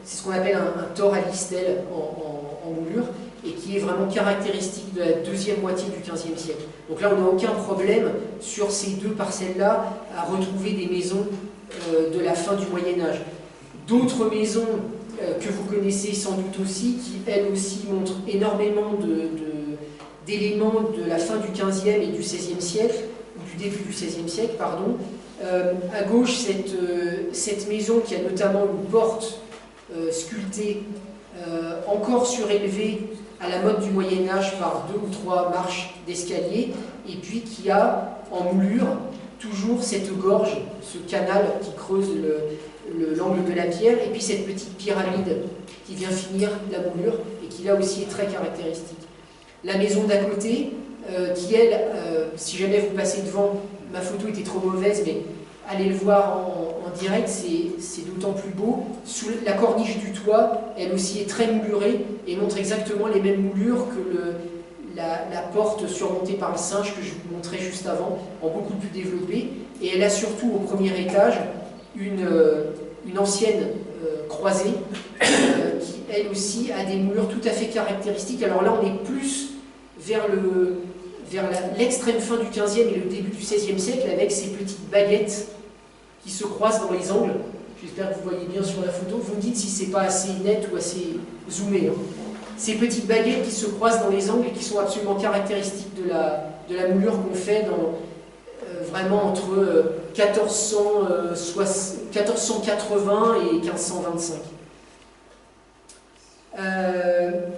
C'est ce qu'on appelle un tore à listelle en moulure, et qui est vraiment caractéristique de la deuxième moitié du XVe siècle. Donc là, on n'a aucun problème sur ces deux parcelles-là à retrouver des maisons de la fin du Moyen-Âge. D'autres maisons que vous connaissez sans doute aussi, qui elles aussi montrent énormément d'éléments de la fin du XVe et du XVIe siècle, ou du début du XVIe siècle, pardon. À gauche, cette maison qui a notamment une porte sculptée, encore surélevée à la mode du Moyen-Âge par 2 ou 3 marches d'escalier, et puis qui a en moulure toujours cette gorge, ce canal qui creuse l'angle de la pierre, et puis cette petite pyramide qui vient finir la moulure et qui là aussi est très caractéristique. La maison d'à côté, qui elle, si jamais vous passez devant, ma photo était trop mauvaise, mais allez le voir en direct, c'est d'autant plus beau. Sous la corniche du toit, elle aussi est très moulurée et montre exactement les mêmes moulures que la porte surmontée par le singe que je vous montrais juste avant, en beaucoup plus développée. Et elle a surtout au premier étage une ancienne croisée qui elle aussi a des moulures tout à fait caractéristiques. Alors là on est plus vers l'extrême fin du XVe et le début du XVIe siècle, avec ces petites baguettes qui se croisent dans les angles. J'espère que vous voyez bien sur la photo. Vous me dites si c'est pas assez net ou assez zoomé. Hein. ces petites baguettes qui se croisent dans les angles et qui sont absolument caractéristiques de la moulure qu'on fait vraiment entre 1480 et 1525.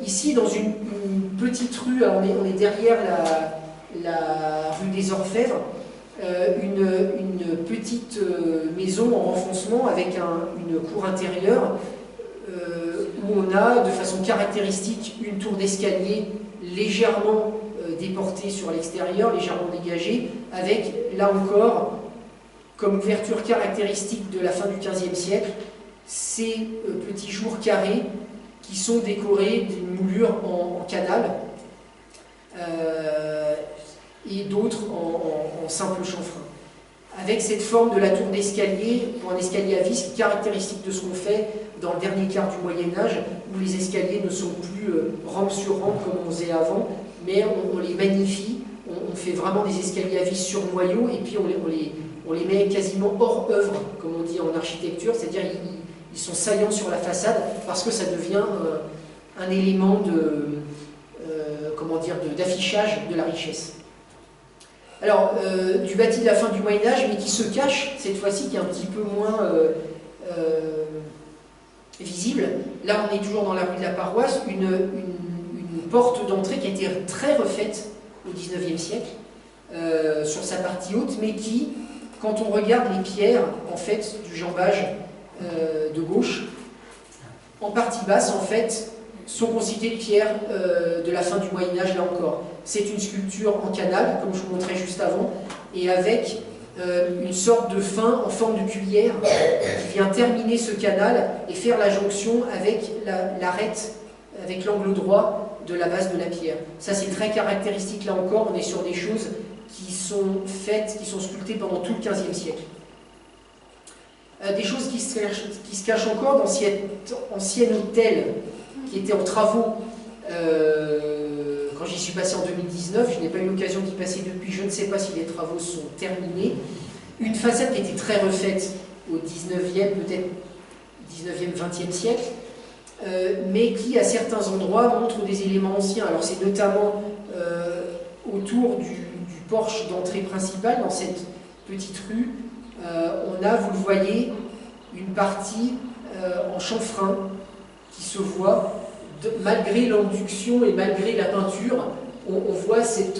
Ici, dans une petite rue, on est derrière la rue des Orfèvres, une petite maison en renfoncement avec une cour intérieure où on a de façon caractéristique une tour d'escalier légèrement déportée sur l'extérieur, légèrement dégagée, avec là encore comme ouverture caractéristique de la fin du XVe siècle ces petits jours carrés qui sont décorés d'une moulure en canal et d'autres en simple chanfrein. Avec cette forme de la tour d'escalier, pour un escalier à vis, qui est caractéristique de ce qu'on fait dans le dernier quart du Moyen-Âge, où les escaliers ne sont plus rampe sur rampe comme on faisait avant, mais on les magnifie, on fait vraiment des escaliers à vis sur noyau, et puis on les met quasiment hors œuvre, comme on dit en architecture, c'est-à-dire ils sont saillants sur la façade, parce que ça devient un élément d'affichage de la richesse. Alors, du bâti de la fin du Moyen-Âge, mais qui se cache, cette fois-ci, qui est un petit peu moins visible. Là, on est toujours dans la rue de la Paroisse, une porte d'entrée qui a été très refaite au XIXe siècle, sur sa partie haute, mais qui, quand on regarde les pierres, en fait, du jambage de gauche, en partie basse, en fait, sont constituées de pierres de la fin du Moyen-Âge, là encore. C'est une sculpture en canal, comme je vous montrais juste avant, et avec une sorte de fin en forme de cuillère qui vient terminer ce canal et faire la jonction avec l'arête, avec l'angle droit de la base de la pierre. Ça, c'est très caractéristique, là encore, on est sur des choses qui sont faites, qui sont sculptées pendant tout le XVe siècle. Des choses qui se cachent encore dans cet ancien hôtel qui était en travaux quand j'y suis passé en 2019, je n'ai pas eu l'occasion d'y passer depuis, je ne sais pas si les travaux sont terminés. Une façade qui était très refaite au 19e, peut-être 19e, 20e siècle, mais qui à certains endroits montre des éléments anciens. Alors c'est notamment autour du porche d'entrée principale, dans cette petite rue, on a, vous le voyez, une partie en chanfrein qui se voit. Malgré l'enduction et malgré la peinture, on voit cette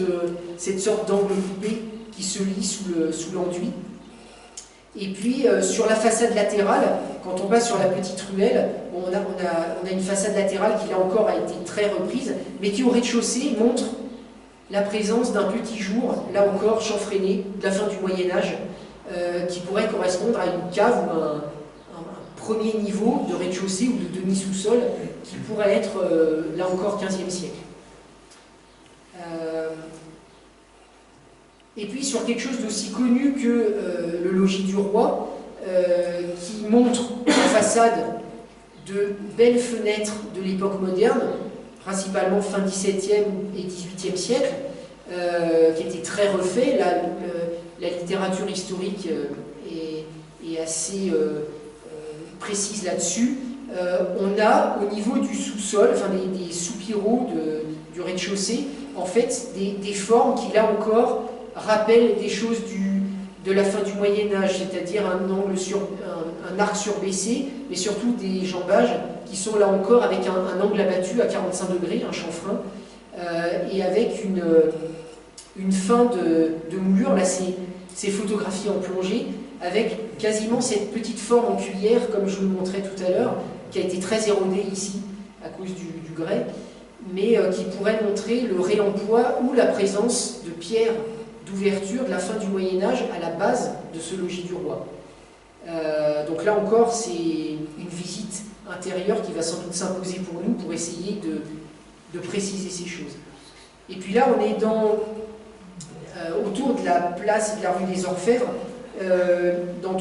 sorte d'angle coupé qui se lit sous l'enduit. Et puis sur la façade latérale, quand on passe sur la petite ruelle, on a une façade latérale qui là encore a été très reprise, mais qui au rez-de-chaussée montre la présence d'un petit jour, là encore chanfreiné, de la fin du Moyen-Âge, qui pourrait correspondre à une cave ou un premier niveau de rez-de-chaussée ou de demi-sous-sol qui pourrait être, là encore, 15e siècle. Et puis sur quelque chose d'aussi connu que le logis du roi, qui montre la façade de belles fenêtres de l'époque moderne, principalement fin 17e et 18e siècle, qui était très refait. La littérature historique est assez précise là-dessus. On a au niveau du sous-sol, enfin des soupiraux du rez-de-chaussée, en fait des formes qui là encore rappellent des choses de la fin du Moyen-Âge, c'est-à-dire un arc surbaissé, mais surtout des jambages qui sont là encore avec un angle abattu à 45 degrés, un chanfrein, et avec une fin de moulure. Là, c'est photographié en plongée, avec quasiment cette petite forme en cuillère, comme je vous le montrais tout à l'heure, qui a été très érodée ici, à cause du grès, mais qui pourrait montrer le réemploi ou la présence de pierres d'ouverture de la fin du Moyen-Âge à la base de ce logis du roi. Donc là encore, c'est une visite intérieure qui va sans doute s'imposer pour nous, pour essayer de préciser ces choses. Et puis là, on est autour de la place de la rue des Orfèvres, dans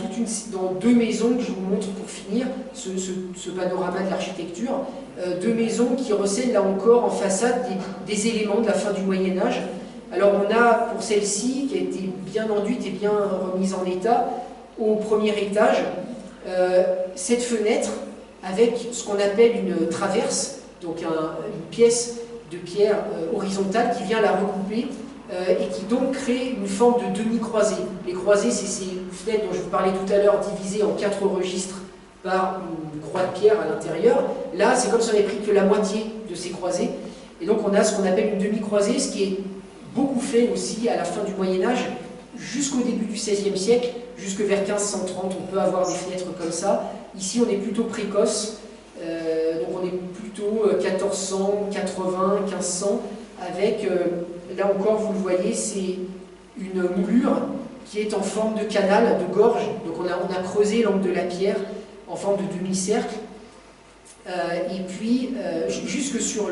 deux maisons que je vous montre pour finir, ce panorama de l'architecture, deux maisons qui recèlent là encore en façade des éléments de la fin du Moyen-Âge. Alors on a pour celle-ci, qui a été bien enduite et bien remise en état, au premier étage, cette fenêtre avec ce qu'on appelle une traverse, donc une pièce de pierre horizontale qui vient la recouper et qui donc crée une forme de demi-croisée. Les croisées, c'est ces fenêtres dont je vous parlais tout à l'heure, divisées en 4 registres par une croix de pierre à l'intérieur. Là, c'est comme si on n'avait pris que la moitié de ces croisées. Et donc on a ce qu'on appelle une demi-croisée, ce qui est beaucoup fait aussi à la fin du Moyen-Âge, jusqu'au début du XVIe siècle, jusque vers 1530, on peut avoir des fenêtres comme ça. Ici, on est plutôt précoce, donc on est plutôt 1480, 1500, avec, là encore, vous le voyez, c'est une moulure qui est en forme de canal, de gorge. Donc on a creusé l'angle de la pierre en forme de demi-cercle. Et puis, jusque sur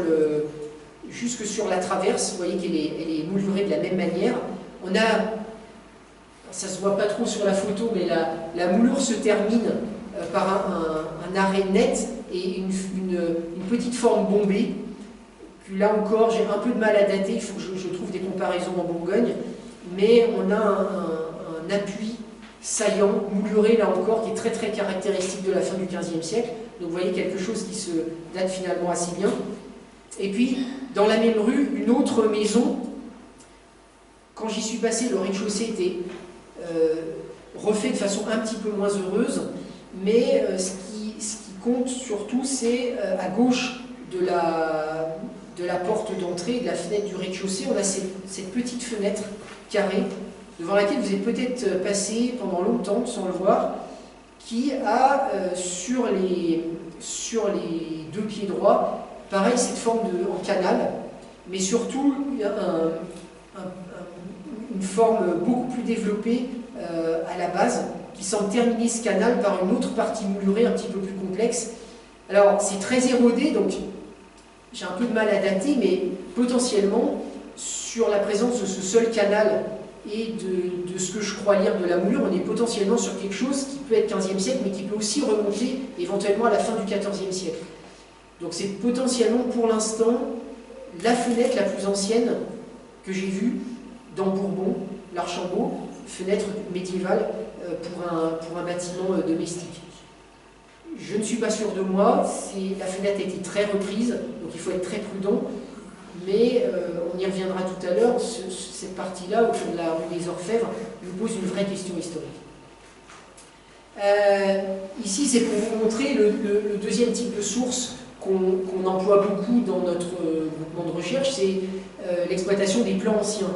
la traverse, vous voyez qu'elle est moulurée de la même manière. On a, ça ne se voit pas trop sur la photo, mais la moulure se termine par un arrêt net et une petite forme bombée. Puis là encore, j'ai un peu de mal à dater, il faut que je trouve des comparaisons en Bourgogne, mais on a un appui saillant, mouluré là encore, qui est très très caractéristique de la fin du XVe siècle. Donc vous voyez quelque chose qui se date finalement assez bien. Et puis, dans la même rue, une autre maison. Quand j'y suis passé, le rez-de-chaussée était refait de façon un petit peu moins heureuse, mais ce qui compte surtout, c'est à gauche de la porte d'entrée, de la fenêtre du rez-de-chaussée, on a cette petite fenêtre carrée, devant laquelle vous êtes peut-être passé pendant longtemps sans le voir, qui a sur les 2 pieds droits, pareil, cette forme en canal, mais surtout une forme beaucoup plus développée à la base, qui semble terminer ce canal par une autre partie moulurée un petit peu plus complexe. Alors, c'est très érodé, donc j'ai un peu de mal à dater, mais potentiellement, sur la présence de ce seul canal et de ce que je crois lire de la moulure, on est potentiellement sur quelque chose qui peut être 15e siècle, mais qui peut aussi remonter éventuellement à la fin du 14e siècle. Donc c'est potentiellement, pour l'instant, la fenêtre la plus ancienne que j'ai vue dans Bourbon, l'Archambault, fenêtre médiévale pour un bâtiment domestique. Je ne suis pas sûr de moi, la fenêtre a été très reprise, donc il faut être très prudent, mais on y reviendra tout à l'heure, cette partie-là, autour de la rue des Orfèvres, nous pose une vraie question historique. Ici, c'est pour vous montrer le deuxième type de source qu'on emploie beaucoup dans notre groupement de recherche, c'est l'exploitation des plans anciens.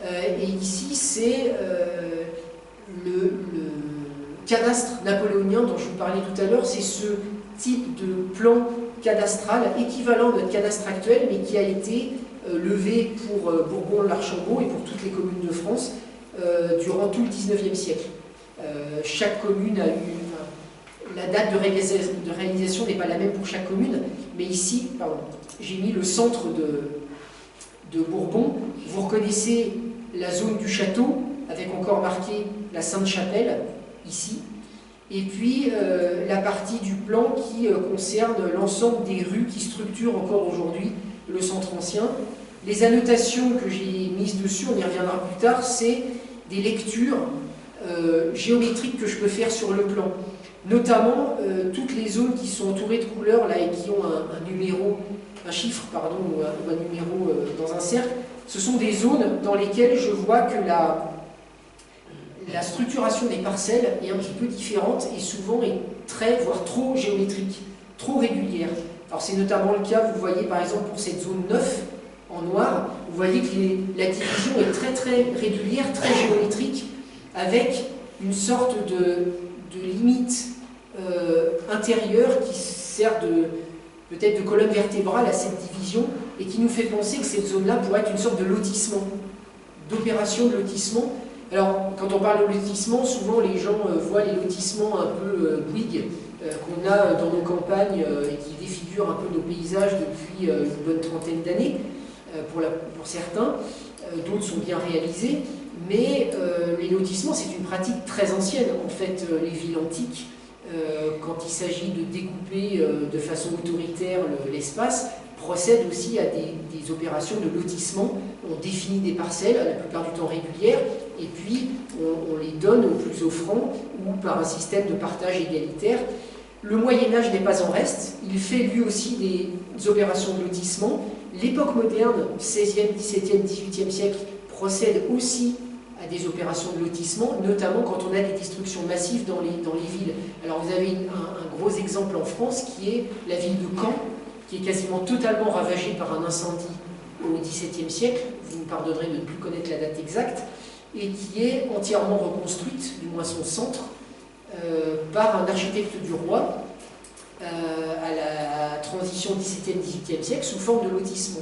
Et ici, c'est le cadastre napoléonien dont je vous parlais tout à l'heure, c'est ce type de plan cadastral équivalent à notre cadastre actuel, mais qui a été levé pour Bourbon-l'Archambault et pour toutes les communes de France durant tout le XIXe siècle. Chaque commune a eu... la date de réalisation n'est pas la même pour chaque commune, mais ici, j'ai mis le centre de Bourbon. Vous reconnaissez la zone du château, avec encore marqué la Sainte-Chapelle, ici. Et puis la partie du plan qui concerne l'ensemble des rues qui structurent encore aujourd'hui le centre ancien. Les annotations que j'ai mises dessus, on y reviendra plus tard, c'est des lectures géométriques que je peux faire sur le plan. Notamment toutes les zones qui sont entourées de couleurs là, et qui ont un numéro, un chiffre, pardon, ou un numéro dans un cercle, ce sont des zones dans lesquelles je vois que la structuration des parcelles est un petit peu différente et souvent est très, voire trop géométrique, trop régulière. Alors c'est notamment le cas, vous voyez par exemple pour cette zone 9 en noir, vous voyez que la division est très très régulière, très géométrique, avec une sorte de limite intérieure qui sert peut-être de colonne vertébrale à cette division et qui nous fait penser que cette zone-là pourrait être une sorte de lotissement, d'opération de lotissement. Alors, quand on parle de lotissement, souvent les gens voient les lotissements un peu Bouygues qu'on a dans nos campagnes et qui défigurent un peu nos paysages depuis une bonne trentaine d'années, pour certains. D'autres sont bien réalisés, mais les lotissements, c'est une pratique très ancienne. En fait, les villes antiques, quand il s'agit de découper de façon autoritaire l'espace, procèdent aussi à des opérations de lotissement. On définit des parcelles, la plupart du temps régulières, et puis on les donne aux plus offrants ou par un système de partage égalitaire. Le Moyen-Âge n'est pas en reste, il fait lui aussi opérations de lotissement. L'époque moderne, 16e, 17e, 18e siècle, procède aussi à des opérations de lotissement, notamment quand on a des destructions massives dans les villes. Alors vous avez un gros exemple en France qui est la ville de Caen, qui est quasiment totalement ravagée par un incendie au XVIIe siècle, vous me pardonnerez de ne plus connaître la date exacte, et qui est entièrement reconstruite, du moins son centre, par un architecte du roi, à la transition 17e-18e siècle sous forme de lotissement.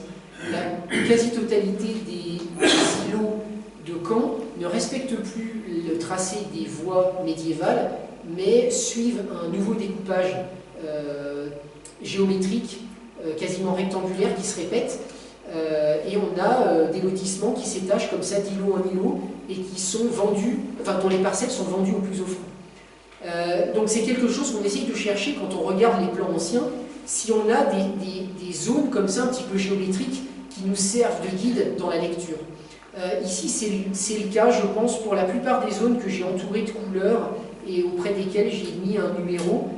La quasi-totalité des îlots de Caen ne respectent plus le tracé des voies médiévales, mais suivent un nouveau découpage géométrique quasiment rectangulaire qui se répète, et on a des lotissements qui s'étagent comme ça d'îlot en îlot et qui sont vendus, enfin dont les parcelles sont vendues au plus offrant. Donc c'est quelque chose qu'on essaye de chercher quand on regarde les plans anciens, si on a des zones comme ça un petit peu géométriques qui nous servent de guide dans la lecture. Ici c'est le cas, je pense, pour la plupart des zones que j'ai entourées de couleurs et auprès desquelles j'ai mis un numéro.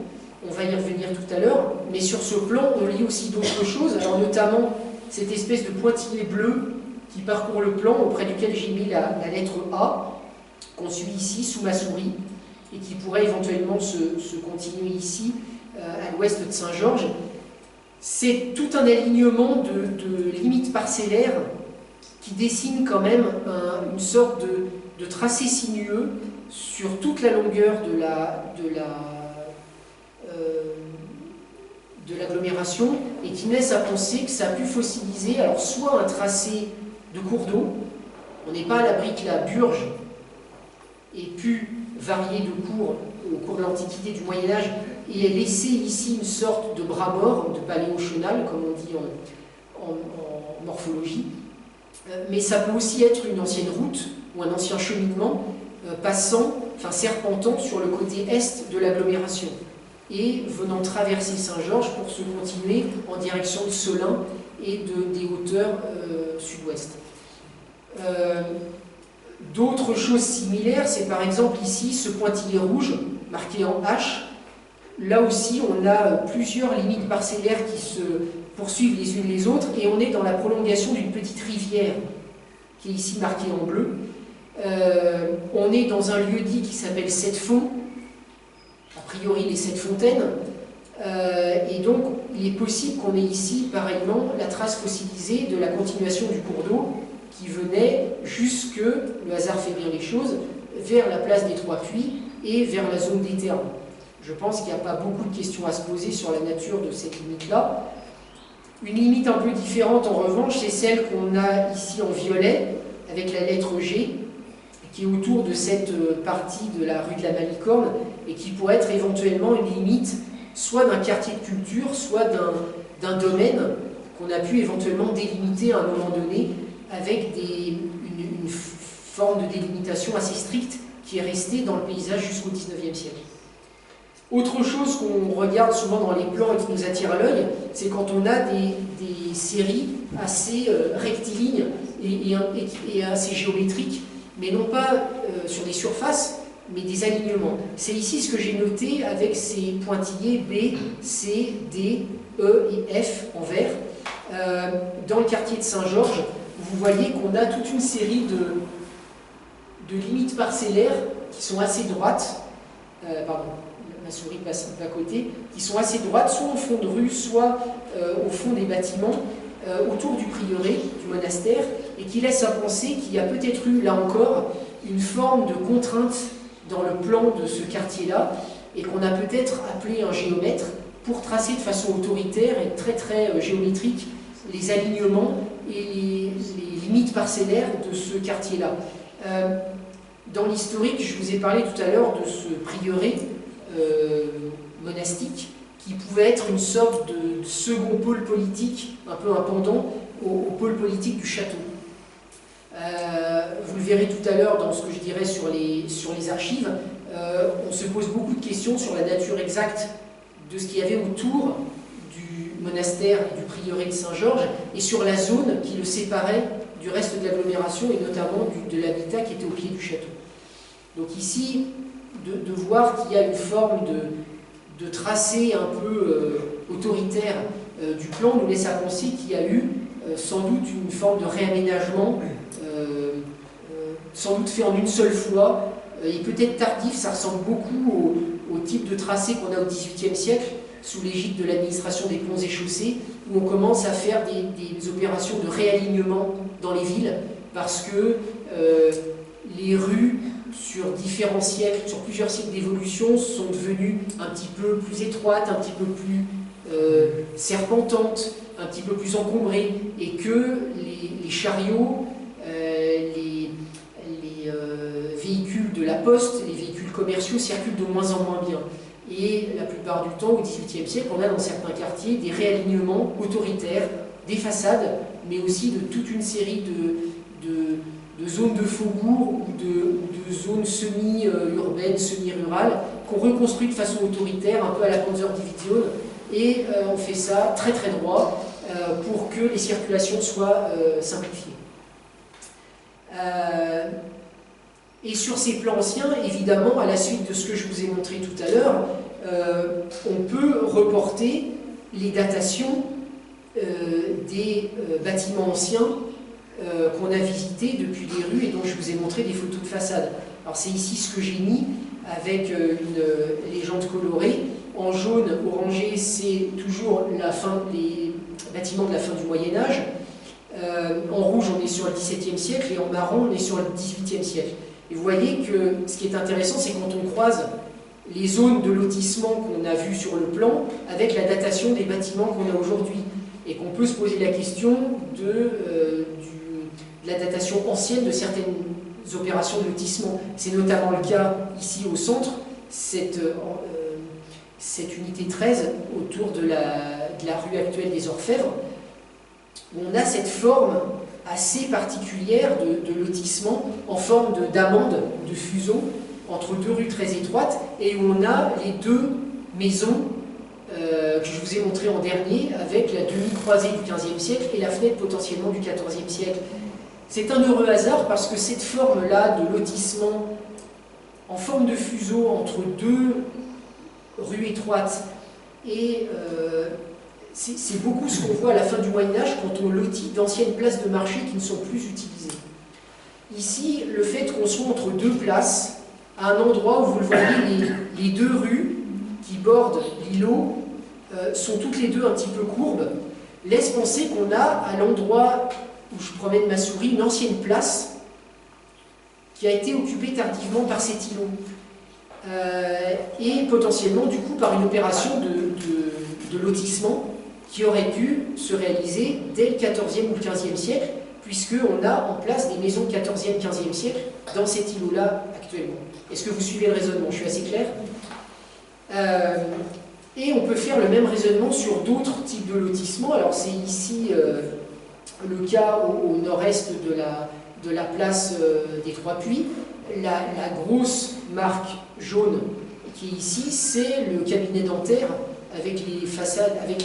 On va y revenir tout à l'heure, mais sur ce plan on lit aussi d'autres choses, alors notamment cette espèce de pointillé bleu qui parcourt le plan, auprès duquel j'ai mis la lettre A, qu'on suit ici sous ma souris, et qui pourrait éventuellement se continuer ici, à l'ouest de Saint-Georges. C'est tout un alignement de limites parcellaires qui dessine quand même une sorte de tracé sinueux sur toute la longueur de l'agglomération, et qui laisse à penser que ça a pu fossiliser alors soit un tracé de cours d'eau, on n'est pas à l'abri que la Burge ait pu varier de cours au cours de l'Antiquité, du Moyen-Âge, et ait laissé ici une sorte de bras mort, de paléochenal, comme on dit en morphologie. Mais ça peut aussi être une ancienne route ou un ancien cheminement serpentant sur le côté est de l'agglomération et venant traverser Saint-Georges pour se continuer en direction de Solin et des hauteurs sud-ouest. D'autres choses similaires, c'est par exemple ici ce pointillé rouge marqué en H. Là aussi, on a plusieurs limites parcellaires qui se poursuivent les unes les autres, et on est dans la prolongation d'une petite rivière qui est ici marquée en bleu. On est dans un lieu-dit qui s'appelle Sept-Fonts, a priori les Sept Fontaines, et donc il est possible qu'on ait ici pareillement la trace fossilisée de la continuation du cours d'eau qui venait jusque, le hasard fait bien les choses, vers la place des Trois Puits et vers la zone des Thermes. Je pense qu'il n'y a pas beaucoup de questions à se poser sur la nature de cette limite-là. Une limite un peu différente en revanche, c'est celle qu'on a ici en violet, avec la lettre G, qui est autour de cette partie de la rue de la Malicorne, et qui pourrait être éventuellement une limite soit d'un quartier de culture, soit d'un domaine qu'on a pu éventuellement délimiter à un moment donné, avec une forme de délimitation assez stricte qui est restée dans le paysage jusqu'au XIXe siècle. Autre chose qu'on regarde souvent dans les plans et qui nous attire à l'œil, c'est quand on a des séries assez rectilignes et assez géométriques, mais non pas sur des surfaces, mais des alignements. C'est ici ce que j'ai noté avec ces pointillés B, C, D, E et F en vert. Dans le quartier de Saint-Georges, vous voyez qu'on a toute une série de limites parcellaires qui sont assez droites, pardon, ma souris passe un peu à côté, qui sont assez droites, soit au fond de rue, soit au fond des bâtiments, autour du prieuré, du monastère, et qui laissent à penser qu'il y a peut-être eu, là encore, une forme de contrainte dans le plan de ce quartier-là, et qu'on a peut-être appelé un géomètre pour tracer de façon autoritaire et très très géométrique les alignements et les limites parcellaires de ce quartier-là. Dans l'historique, je vous ai parlé tout à l'heure de ce prieuré monastique qui pouvait être une sorte de second pôle politique, un peu un pendant au pôle politique du château. Vous le verrez tout à l'heure dans ce que je dirais sur les archives, on se pose beaucoup de questions sur la nature exacte de ce qu'il y avait autour du monastère et du prieuré de Saint-Georges et sur la zone qui le séparait du reste de l'agglomération et notamment de l'habitat qui était au pied du château. Donc ici, de voir qu'il y a une forme de tracé un peu autoritaire du plan nous laisse à penser qu'il y a eu sans doute une forme de réaménagement, sans doute fait en une seule fois, et peut-être tardif. Ça ressemble beaucoup au type de tracé qu'on a au XVIIIe siècle, sous l'égide de l'administration des ponts et chaussées, où on commence à faire des opérations de réalignement dans les villes, parce que les rues, sur différents siècles, sur plusieurs siècles d'évolution, sont devenues un petit peu plus étroites, un petit peu plus serpentantes, un petit peu plus encombrées, et que les chariots, les véhicules de la poste, les véhicules commerciaux circulent de moins en moins bien. Et la plupart du temps, au XVIIIe siècle, on a dans certains quartiers des réalignements autoritaires des façades, mais aussi de toute une série de zones de faubourg ou de zones semi-urbaines, semi-rurales, qu'on reconstruit de façon autoritaire, un peu à la Panzerdivision, et on fait ça très très droit pour que les circulations soient simplifiées. Et sur ces plans anciens, évidemment, à la suite de ce que je vous ai montré tout à l'heure, on peut reporter les datations des bâtiments anciens qu'on a visités depuis les rues et dont je vous ai montré des photos de façade. Alors c'est ici ce que j'ai mis avec une légende colorée. En jaune, orangé, c'est toujours les bâtiments de la fin du Moyen-Âge. En rouge, on est sur le XVIIe siècle et en marron, on est sur le XVIIIe siècle. Et vous voyez que ce qui est intéressant, c'est quand on croise les zones de lotissement qu'on a vues sur le plan avec la datation des bâtiments qu'on a aujourd'hui. Et qu'on peut se poser la question de la datation ancienne de certaines opérations de lotissement. C'est notamment le cas ici au centre, cette unité 13 autour de la rue actuelle des Orfèvres, où on a cette forme assez particulière de lotissement en forme d'amande, de fuseau, entre deux rues très étroites, et où on a les deux maisons que je vous ai montrées en dernier, avec la demi-croisée du XVe siècle et la fenêtre potentiellement du XIVe siècle. C'est un heureux hasard parce que cette forme-là de lotissement en forme de fuseau entre deux rues étroites, et c'est beaucoup ce qu'on voit à la fin du Moyen-Âge quand on lotit d'anciennes places de marché qui ne sont plus utilisées. Ici, le fait qu'on soit entre deux places, à un endroit où vous le voyez, les deux rues qui bordent l'îlot sont toutes les deux un petit peu courbes, laisse penser qu'on a à l'endroit où je promène ma souris une ancienne place qui a été occupée tardivement par cet îlot. Et potentiellement du coup par une opération de lotissement qui aurait pu se réaliser dès le XIVe ou le XVe siècle, puisqu'on a en place des maisons 14e, 15e siècle dans cet îlot-là actuellement. Est-ce que vous suivez le raisonnement? Je suis assez clair. Et on peut faire le même raisonnement sur d'autres types de lotissements. Alors c'est ici le cas au nord-est de la place des Trois Puits. La grosse marque jaune qui est ici, c'est le cabinet dentaire avec les façades, avec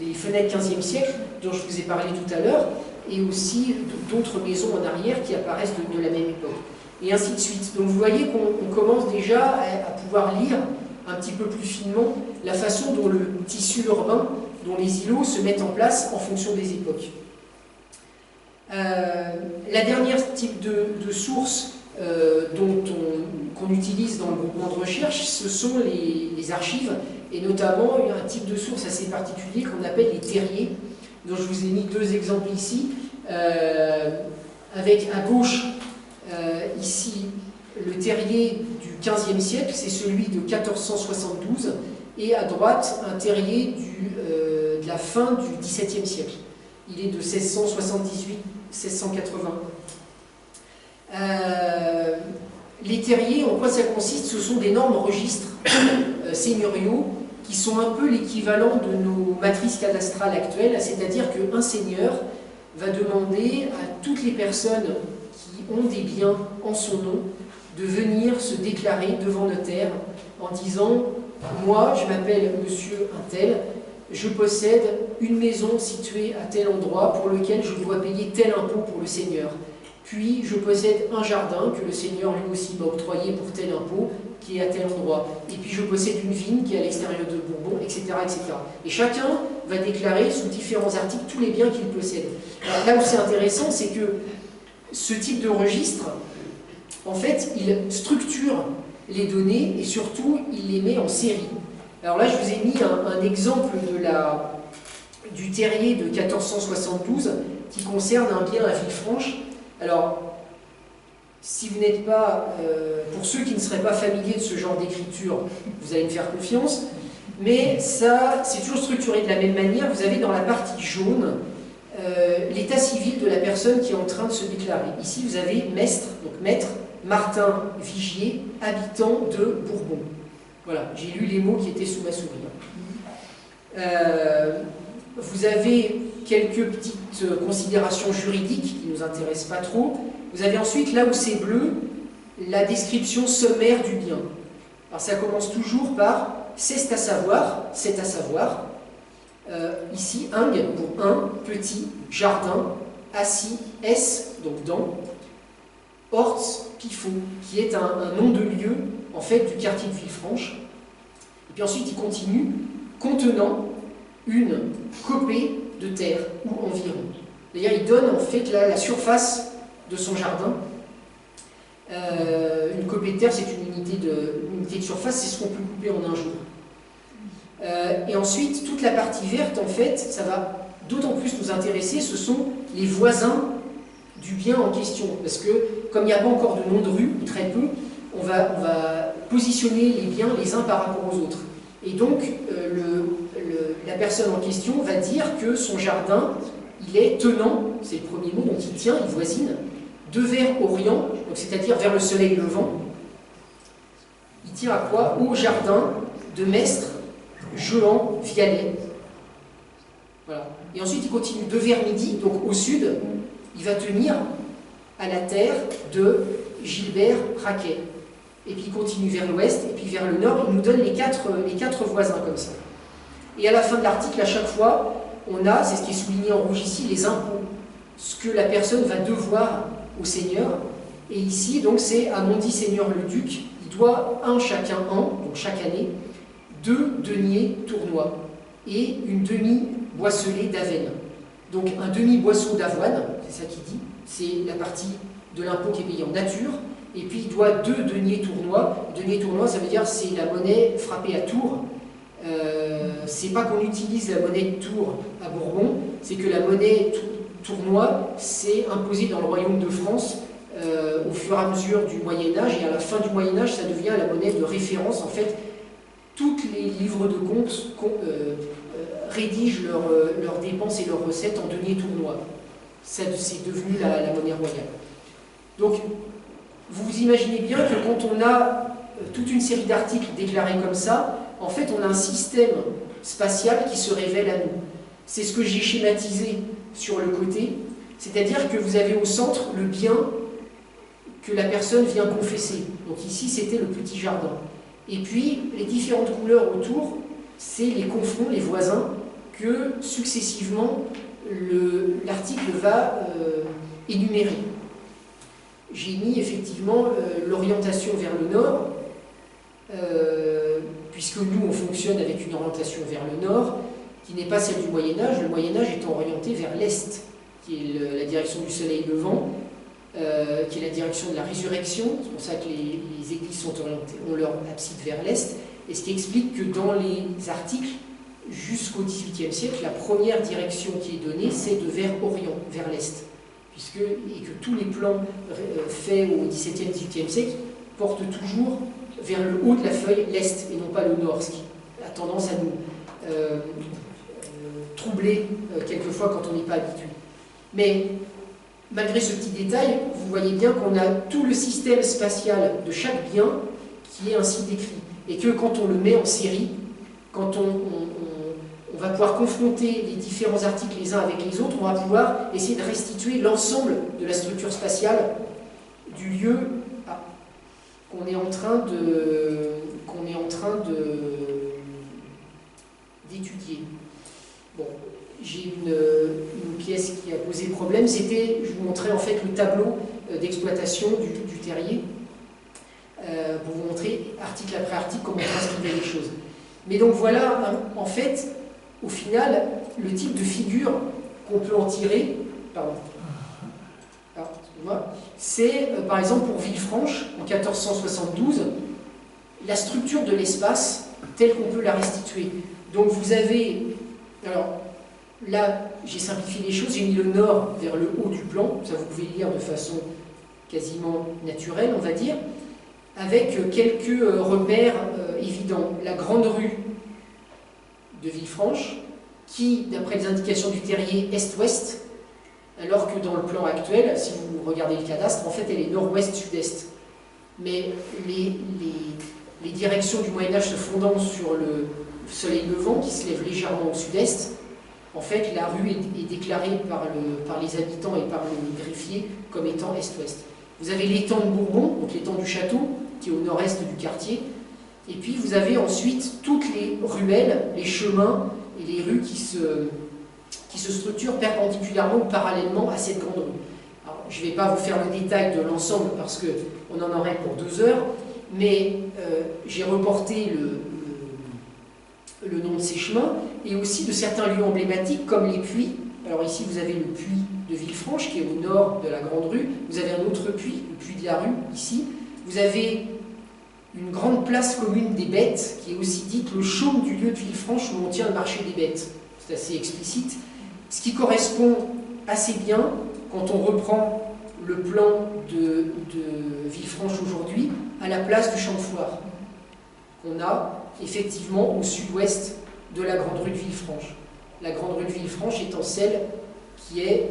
les fenêtres 15e siècle dont je vous ai parlé tout à l'heure, et aussi d'autres maisons en arrière qui apparaissent de la même époque. Et ainsi de suite. Donc vous voyez qu'on commence déjà à pouvoir lire un petit peu plus finement la façon dont le tissu urbain, dont les îlots se mettent en place en fonction des époques. La dernière type de source qu'on utilise dans le groupement de recherche, ce sont les archives, et notamment un type de source assez particulier qu'on appelle les terriers, dont je vous ai mis deux exemples ici, avec à gauche, ici, le terrier du XVe siècle, c'est celui de 1472, et à droite, un terrier de la fin du XVIIe siècle. Il est de 1678-1680. Les terriers, en quoi ça consiste? Ce sont d'énormes registres seigneuriaux qui sont un peu l'équivalent de nos matrices cadastrales actuelles, c'est-à-dire qu'un seigneur va demander à toutes les personnes qui ont des biens en son nom de venir se déclarer devant notaire en disant « Moi, je m'appelle monsieur untel, je possède une maison située à tel endroit pour lequel je dois payer tel impôt pour le seigneur. Puis, je possède un jardin que le seigneur lui aussi m'a octroyé pour tel impôt, qui est à tel endroit, et puis je possède une vigne qui est à l'extérieur de Bourbon, etc., etc. Et chacun va déclarer sous différents articles tous les biens qu'il possède. Alors là où c'est intéressant, c'est que ce type de registre, en fait, il structure les données et surtout, il les met en série. Alors là, je vous ai mis un exemple du terrier de 1472 qui concerne un bien à Villefranche. Alors, si vous n'êtes pas, pour ceux qui ne seraient pas familiers de ce genre d'écriture, vous allez me faire confiance, mais ça, c'est toujours structuré de la même manière. Vous avez dans la partie jaune l'état civil de la personne qui est en train de se déclarer. Ici, vous avez Mestre, donc Maître Martin Vigier, habitant de Bourbon. Voilà, j'ai lu les mots qui étaient sous ma souris. Vous avez quelques petites considérations juridiques qui ne nous intéressent pas trop. Vous avez ensuite, là où c'est bleu, la description sommaire du bien. Alors ça commence toujours par « c'est à savoir », ici, ing pour un, petit, jardin, assis, s, donc dans, Hortz, Pifot, qui est un nom de lieu, en fait, du quartier de Villefranche. Et puis ensuite, il continue, contenant une copée de terre, ou environ. D'ailleurs, il donne, en fait, la surface de son jardin. Une copée de terre, c'est une unité de surface, c'est ce qu'on peut couper en un jour. Et ensuite, toute la partie verte, en fait, ça va d'autant plus nous intéresser, ce sont les voisins du bien en question. Parce que, comme il n'y a pas encore de nom de rue, ou très peu, on va positionner les biens les uns par rapport aux autres. Et donc, la personne en question va dire que son jardin, il est tenant, c'est le premier mot, donc il tient, il voisine, de vers orient, c'est-à-dire vers le soleil levant. Il tient à quoi? Au jardin de Mestre, Jehan, Vialet. Voilà. Et ensuite, il continue de vers midi, donc au sud, il va tenir à la terre de Gilbert Raquet. Et puis il continue vers l'ouest, et puis vers le nord, il nous donne les quatre voisins comme ça. Et à la fin de l'article, à chaque fois, on a, c'est ce qui est souligné en rouge ici, les impôts. Ce que la personne va devoir au seigneur. Et ici, donc, c'est à mon dit seigneur le duc, il doit chacun donc chaque année, 2 deniers tournois et une demi-boisselée d'avenne. Donc un demi-boisseau d'avoine, c'est ça qu'il dit, c'est la partie de l'impôt qui est payé en nature, et puis il doit 2 deniers tournois. Deniers tournois, ça veut dire c'est la monnaie frappée à Tours. C'est pas qu'on utilise la monnaie de Tours à Bourbon, c'est que la monnaie tournois s'est imposée dans le royaume de France au fur et à mesure du Moyen-Âge, et à la fin du Moyen-Âge, ça devient la monnaie de référence. En fait, tous les livres de comptes rédigent leurs dépenses et leurs recettes en deniers tournois. C'est devenu la monnaie royale. Donc, vous vous imaginez bien que quand on a toute une série d'articles déclarés comme ça, en fait, on a un système spatial qui se révèle à nous. C'est ce que j'ai schématisé sur le côté, c'est-à-dire que vous avez au centre le bien que la personne vient confesser. Donc ici, c'était le petit jardin. Et puis, les différentes couleurs autour, c'est les confronts, les voisins, que successivement, l'article va énumérer. J'ai mis effectivement l'orientation vers le nord, puisque nous, on fonctionne avec une orientation vers le nord, qui n'est pas celle du Moyen-Âge, le Moyen-Âge étant orienté vers l'est, qui est la direction du soleil levant, qui est la direction de la résurrection. C'est pour ça que les églises sont orientées, ont leur abside vers l'est, et ce qui explique que dans les articles, jusqu'au XVIIIe siècle, la première direction qui est donnée, c'est de vers orient, vers l'est, et que tous les plans faits au XVIIe, XVIIIe siècle portent toujours vers le haut de la feuille, l'est, et non pas le nord, ce qui a tendance à nous troubler quelquefois quand on n'est pas habitué. Mais malgré ce petit détail, vous voyez bien qu'on a tout le système spatial de chaque bien qui est ainsi décrit. Et que quand on le met en série, quand on va pouvoir confronter les différents articles les uns avec les autres, on va pouvoir essayer de restituer l'ensemble de la structure spatiale du lieu qu'on est en train d'étudier. Bon, j'ai une pièce qui a posé problème, c'était, je vous montrais en fait le tableau d'exploitation du terrier, pour vous montrer Mais donc voilà, en fait, au final, le type de figure qu'on peut en tirer, pardon, c'est par exemple pour Villefranche, en 1472, la structure de l'espace telle qu'on peut la restituer. Donc vous avez, alors là j'ai simplifié les choses, j'ai mis le nord vers le haut du plan, ça vous pouvez lire de façon quasiment naturelle on va dire, avec quelques repères évidents. La grande rue de Villefranche, qui d'après les indications du terrier est-ouest, alors que dans le plan actuel, si vous regardez le cadastre, en fait elle est nord-ouest-sud-est. Mais les directions du Moyen-Âge se fondant sur le soleil levant qui se lève légèrement au sud-est, en fait la rue est déclarée par les habitants et par le greffier comme étant est-ouest. Vous avez l'étang de Bourbon, donc l'étang du château, qui est au nord-est du quartier, et puis vous avez ensuite toutes les ruelles, les chemins et les rues qui se structurent perpendiculairement ou parallèlement à cette grande rue. Alors, je ne vais pas vous faire le détail de l'ensemble parce qu'on en aurait pour 2 heures, mais j'ai reporté le nom de ces chemins et aussi de certains lieux emblématiques comme les puits. Alors ici vous avez le puits de Villefranche qui est au nord de la grande rue, vous avez un autre puits, le puits de la rue ici, vous avez une grande place commune des bêtes qui est aussi dite le chaume du lieu de Villefranche où on tient le marché des bêtes. C'est assez explicite, ce qui correspond assez bien quand on reprend le plan de Villefranche aujourd'hui à la place du champ de foire qu'on a effectivement au sud-ouest de la grande rue de Villefranche. La grande rue de Villefranche étant celle qui est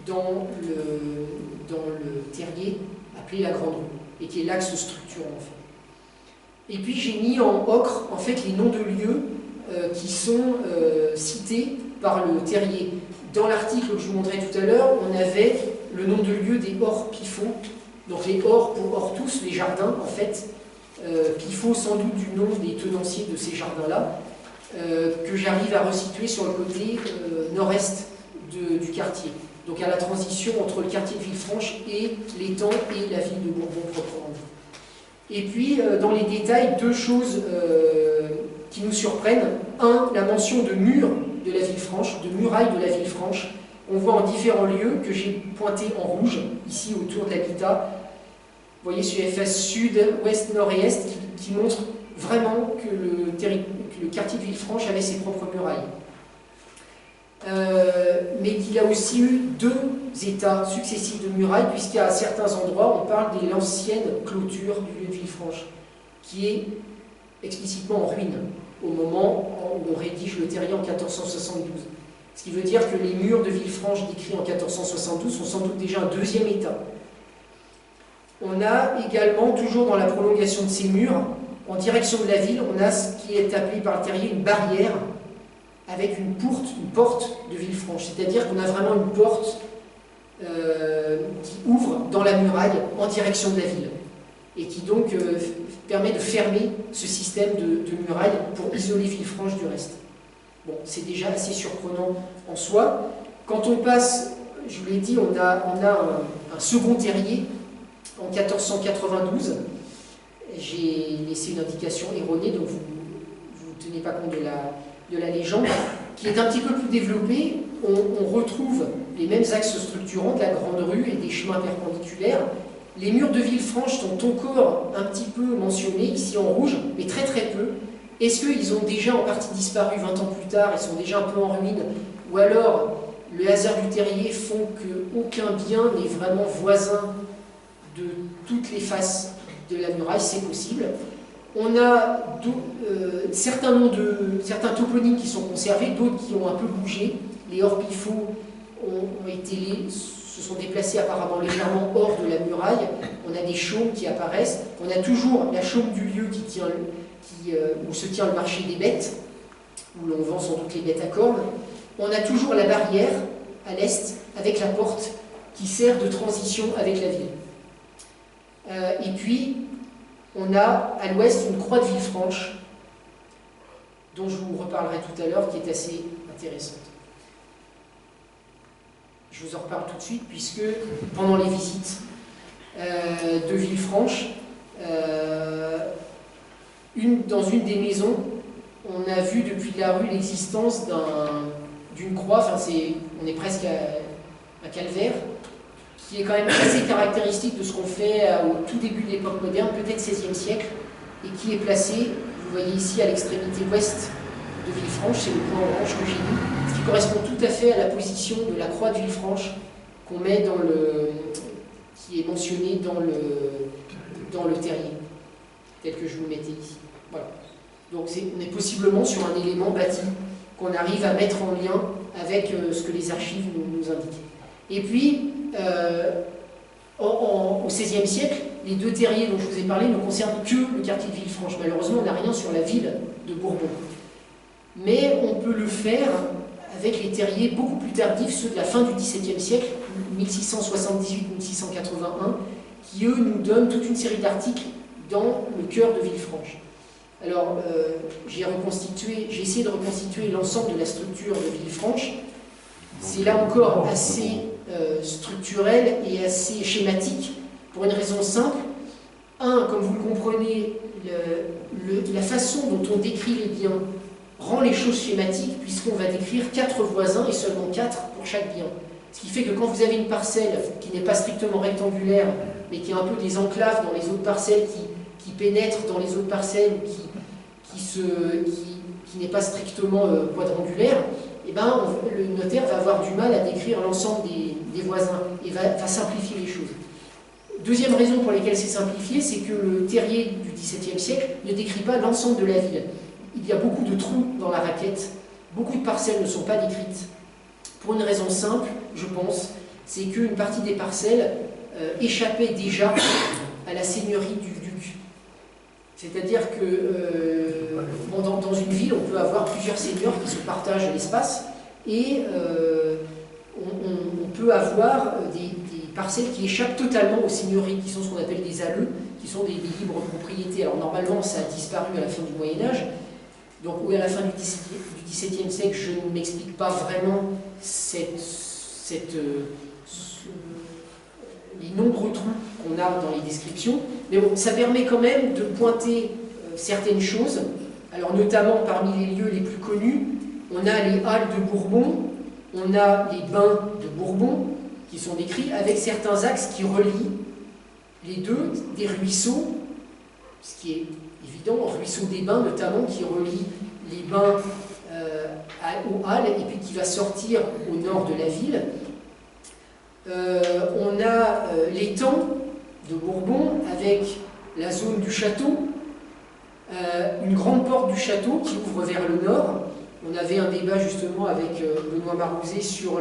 dans le terrier appelé la grande rue et qui est l'axe structurant en fait. Et puis j'ai mis en ocre en fait les noms de lieux qui sont cités par le terrier. Dans l'article que je vous montrais tout à l'heure, on avait le nom de lieu des hors pifots, donc les hors pour hortus, les jardins en fait, pifot sans doute du nom des tenanciers de ces jardins-là, que j'arrive à resituer sur le côté nord-est du quartier. Donc à la transition entre le quartier de Villefranche et l'étang et la ville de Bourbon proprement dit. Et puis dans les détails, 2 choses qui nous surprennent. 1, la mention de murs de la Villefranche, de murailles de la Villefranche. On voit en différents lieux que j'ai pointé en rouge, ici autour de l'habitat. Vous voyez sur FS sud, ouest, nord et est, qui montre vraiment que le quartier de Villefranche avait ses propres murailles. Mais qu'il a aussi eu 2 états successifs de murailles, puisqu'à certains endroits, on parle de l'ancienne clôture du lieu de Villefranche, qui est explicitement en ruine, au moment où on rédige le terrier en 1472. Ce qui veut dire que les murs de Villefranche décrits en 1472 sont sans doute déjà un 2e état. On a également, toujours dans la prolongation de ces murs, en direction de la ville, on a ce qui est appelé par le terrier une barrière avec une porte de Villefranche. C'est-à-dire qu'on a vraiment une porte qui ouvre dans la muraille en direction de la ville et qui donc permet de fermer ce système de muraille pour isoler Villefranche du reste. Bon, c'est déjà assez surprenant en soi. Quand on passe, je vous l'ai dit, on a un second terrier en 1492. J'ai laissé une indication erronée, donc vous ne tenez pas compte de la légende, qui est un petit peu plus développée. On retrouve les mêmes axes structurants de la grande rue et des chemins perpendiculaires. Les murs de Villefranche sont encore un petit peu mentionnés, ici en rouge, mais très très peu. Est-ce qu'ils ont déjà en partie disparu 20 ans plus tard, ils sont déjà un peu en ruine, ou alors le hasard du terrier font qu'aucun bien n'est vraiment voisin de toutes les faces de la muraille, c'est possible. On a certains toponymes qui sont conservés, d'autres qui ont un peu bougé. Les hors-pifots se sont déplacés apparemment légèrement hors de la muraille. On a des chaumes qui apparaissent. On a toujours la chaume du lieu où se tient le marché des bêtes, où l'on vend sans doute les bêtes à cornes. On a toujours la barrière à l'est avec la porte qui sert de transition avec la ville. Et puis, on a à l'ouest une croix de Villefranche, dont je vous reparlerai tout à l'heure, qui est assez intéressante. Je vous en reparle tout de suite, puisque pendant les visites de Villefranche, dans une des maisons, on a vu depuis la rue l'existence d'une croix, enfin on est presque à un calvaire, qui est quand même assez caractéristique de ce qu'on fait au tout début de l'époque moderne, peut-être 16e siècle, et qui est placé, vous voyez ici, à l'extrémité ouest de Villefranche, c'est le point orange que j'ai mis, ce qui correspond tout à fait à la position de la croix de Villefranche qu'on met qui est mentionné dans le terrier, tel que je vous le mettais ici. Voilà. Donc on est possiblement sur un élément bâti qu'on arrive à mettre en lien avec ce que les archives nous indiquent. Et puis, au XVIe siècle, les deux terriers dont je vous ai parlé ne concernent que le quartier de Villefranche. Malheureusement, on n'a rien sur la ville de Bourbon. Mais on peut le faire avec les terriers beaucoup plus tardifs, ceux de la fin du XVIIe siècle, 1678-1681, qui eux nous donnent toute une série d'articles dans le cœur de Villefranche. Alors, j'ai essayé de reconstituer l'ensemble de la structure de Villefranche. C'est là encore assez structurel et assez schématique, pour une raison simple. Comme vous le comprenez, la façon dont on décrit les biens rend les choses schématiques, puisqu'on va décrire 4 voisins et seulement 4 pour chaque bien. Ce qui fait que quand vous avez une parcelle qui n'est pas strictement rectangulaire, mais qui a un peu des enclaves dans les autres parcelles, qui pénètrent dans les autres parcelles, qui n'est pas strictement quadrangulaire, eh ben, le notaire va avoir du mal à décrire l'ensemble des voisins et va simplifier les choses. Deuxième raison pour laquelle c'est simplifié, c'est que le terrier du XVIIe siècle ne décrit pas l'ensemble de la ville. Il y a beaucoup de trous dans la raquette, beaucoup de parcelles ne sont pas décrites. Pour une raison simple, je pense, c'est qu'une partie des parcelles échappait déjà à la seigneurie du duc. C'est-à-dire que dans une ville, on peut avoir plusieurs seigneurs qui se partagent l'espace et on peut avoir des parcelles qui échappent totalement aux seigneuries, qui sont ce qu'on appelle des alleux, qui sont des libres propriétés. Alors normalement, ça a disparu à la fin du Moyen-Âge. Donc oui, à la fin du XVIIe siècle, je ne m'explique pas vraiment les nombreux trous qu'on a dans les descriptions, mais bon, ça permet quand même de pointer certaines choses. Alors notamment parmi les lieux les plus connus, on a les halles de Bourbon, on a les bains de Bourbon qui sont décrits avec certains axes qui relient les deux, des ruisseaux, ce qui est évident, ruisseau des bains notamment, qui relie les bains aux halles et puis qui va sortir au nord de la ville. On a l'étang de Bourbon avec la zone du château, une grande porte du château qui ouvre vers le nord. On avait un débat justement avec Benoît Marouzet sur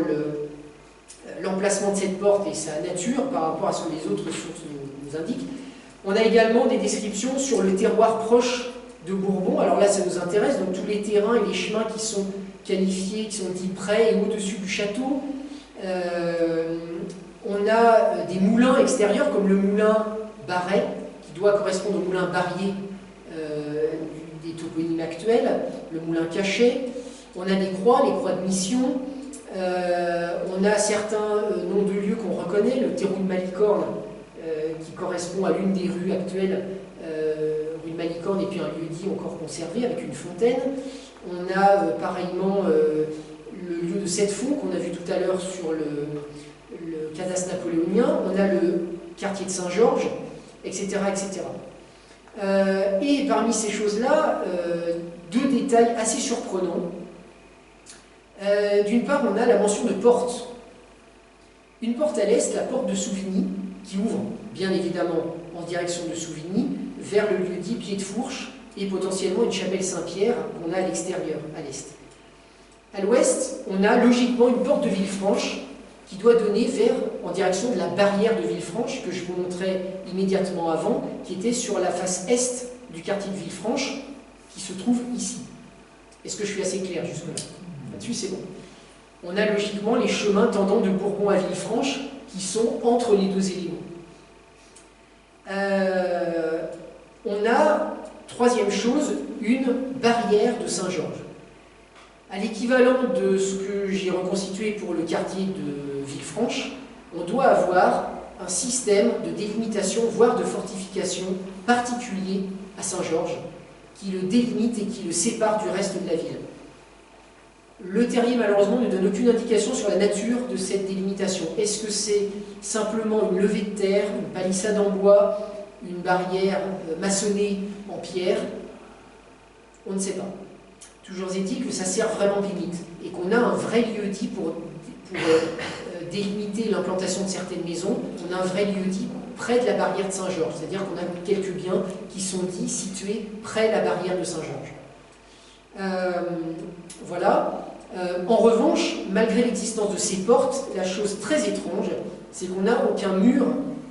l'emplacement de cette porte et sa nature par rapport à ce que les autres sources nous indiquent. On a également des descriptions sur le terroir proche de Bourbon. Alors là, ça nous intéresse, donc tous les terrains et les chemins qui sont qualifiés, qui sont dits près et au-dessus du château. On a des moulins extérieurs, comme le moulin Barret, qui doit correspondre au moulin Barrier des toponymes actuels, le moulin Cachet. On a des croix, les croix de mission. On a certains noms de lieux qu'on reconnaît, le terreau de Malicorne, qui correspond à l'une des rues actuelles, rue de Malicorne, et puis un lieu-dit encore conservé avec une fontaine. On a pareillement le lieu de Sept-Fonds qu'on a vu tout à l'heure sur le cadastre napoléonien. On a le quartier de Saint-Georges, etc. etc. Et parmi ces choses-là, deux détails assez surprenants. D'une part, on a la mention de porte. Une porte à l'est, la porte de Souvigny, qui ouvre, bien évidemment, en direction de Souvigny, vers le lieu-dit Pied de Fourche, et potentiellement une chapelle Saint-Pierre qu'on a à l'extérieur, à l'est. À l'ouest, on a logiquement une porte de Villefranche qui doit donner en direction de la barrière de Villefranche, que je vous montrais immédiatement avant, qui était sur la face est du quartier de Villefranche, qui se trouve ici. Est-ce que je suis assez clair jusque-là? Là-dessus, c'est bon. On a logiquement les chemins tendant de Bourbon à Villefranche, qui sont entre les deux éléments. On a, troisième chose, une barrière de Saint-Georges. À l'équivalent de ce que j'ai reconstitué pour le quartier de Villefranche, on doit avoir un système de délimitation, voire de fortification particulier à Saint-Georges, qui le délimite et qui le sépare du reste de la ville. Le terrier, malheureusement, ne donne aucune indication sur la nature de cette délimitation. Est-ce que c'est simplement une levée de terre, une palissade en bois, une barrière maçonnée en pierre? On ne sait pas. Toujours est-il que ça sert vraiment de limite et qu'on a un vrai lieu-dit pour délimiter l'implantation de certaines maisons. On a un vrai lieu-dit près de la barrière de Saint-Georges, c'est-à-dire qu'on a quelques biens qui sont dits situés près de la barrière de Saint-Georges. Voilà. En revanche, malgré l'existence de ces portes, la chose très étrange, c'est qu'on n'a aucun mur,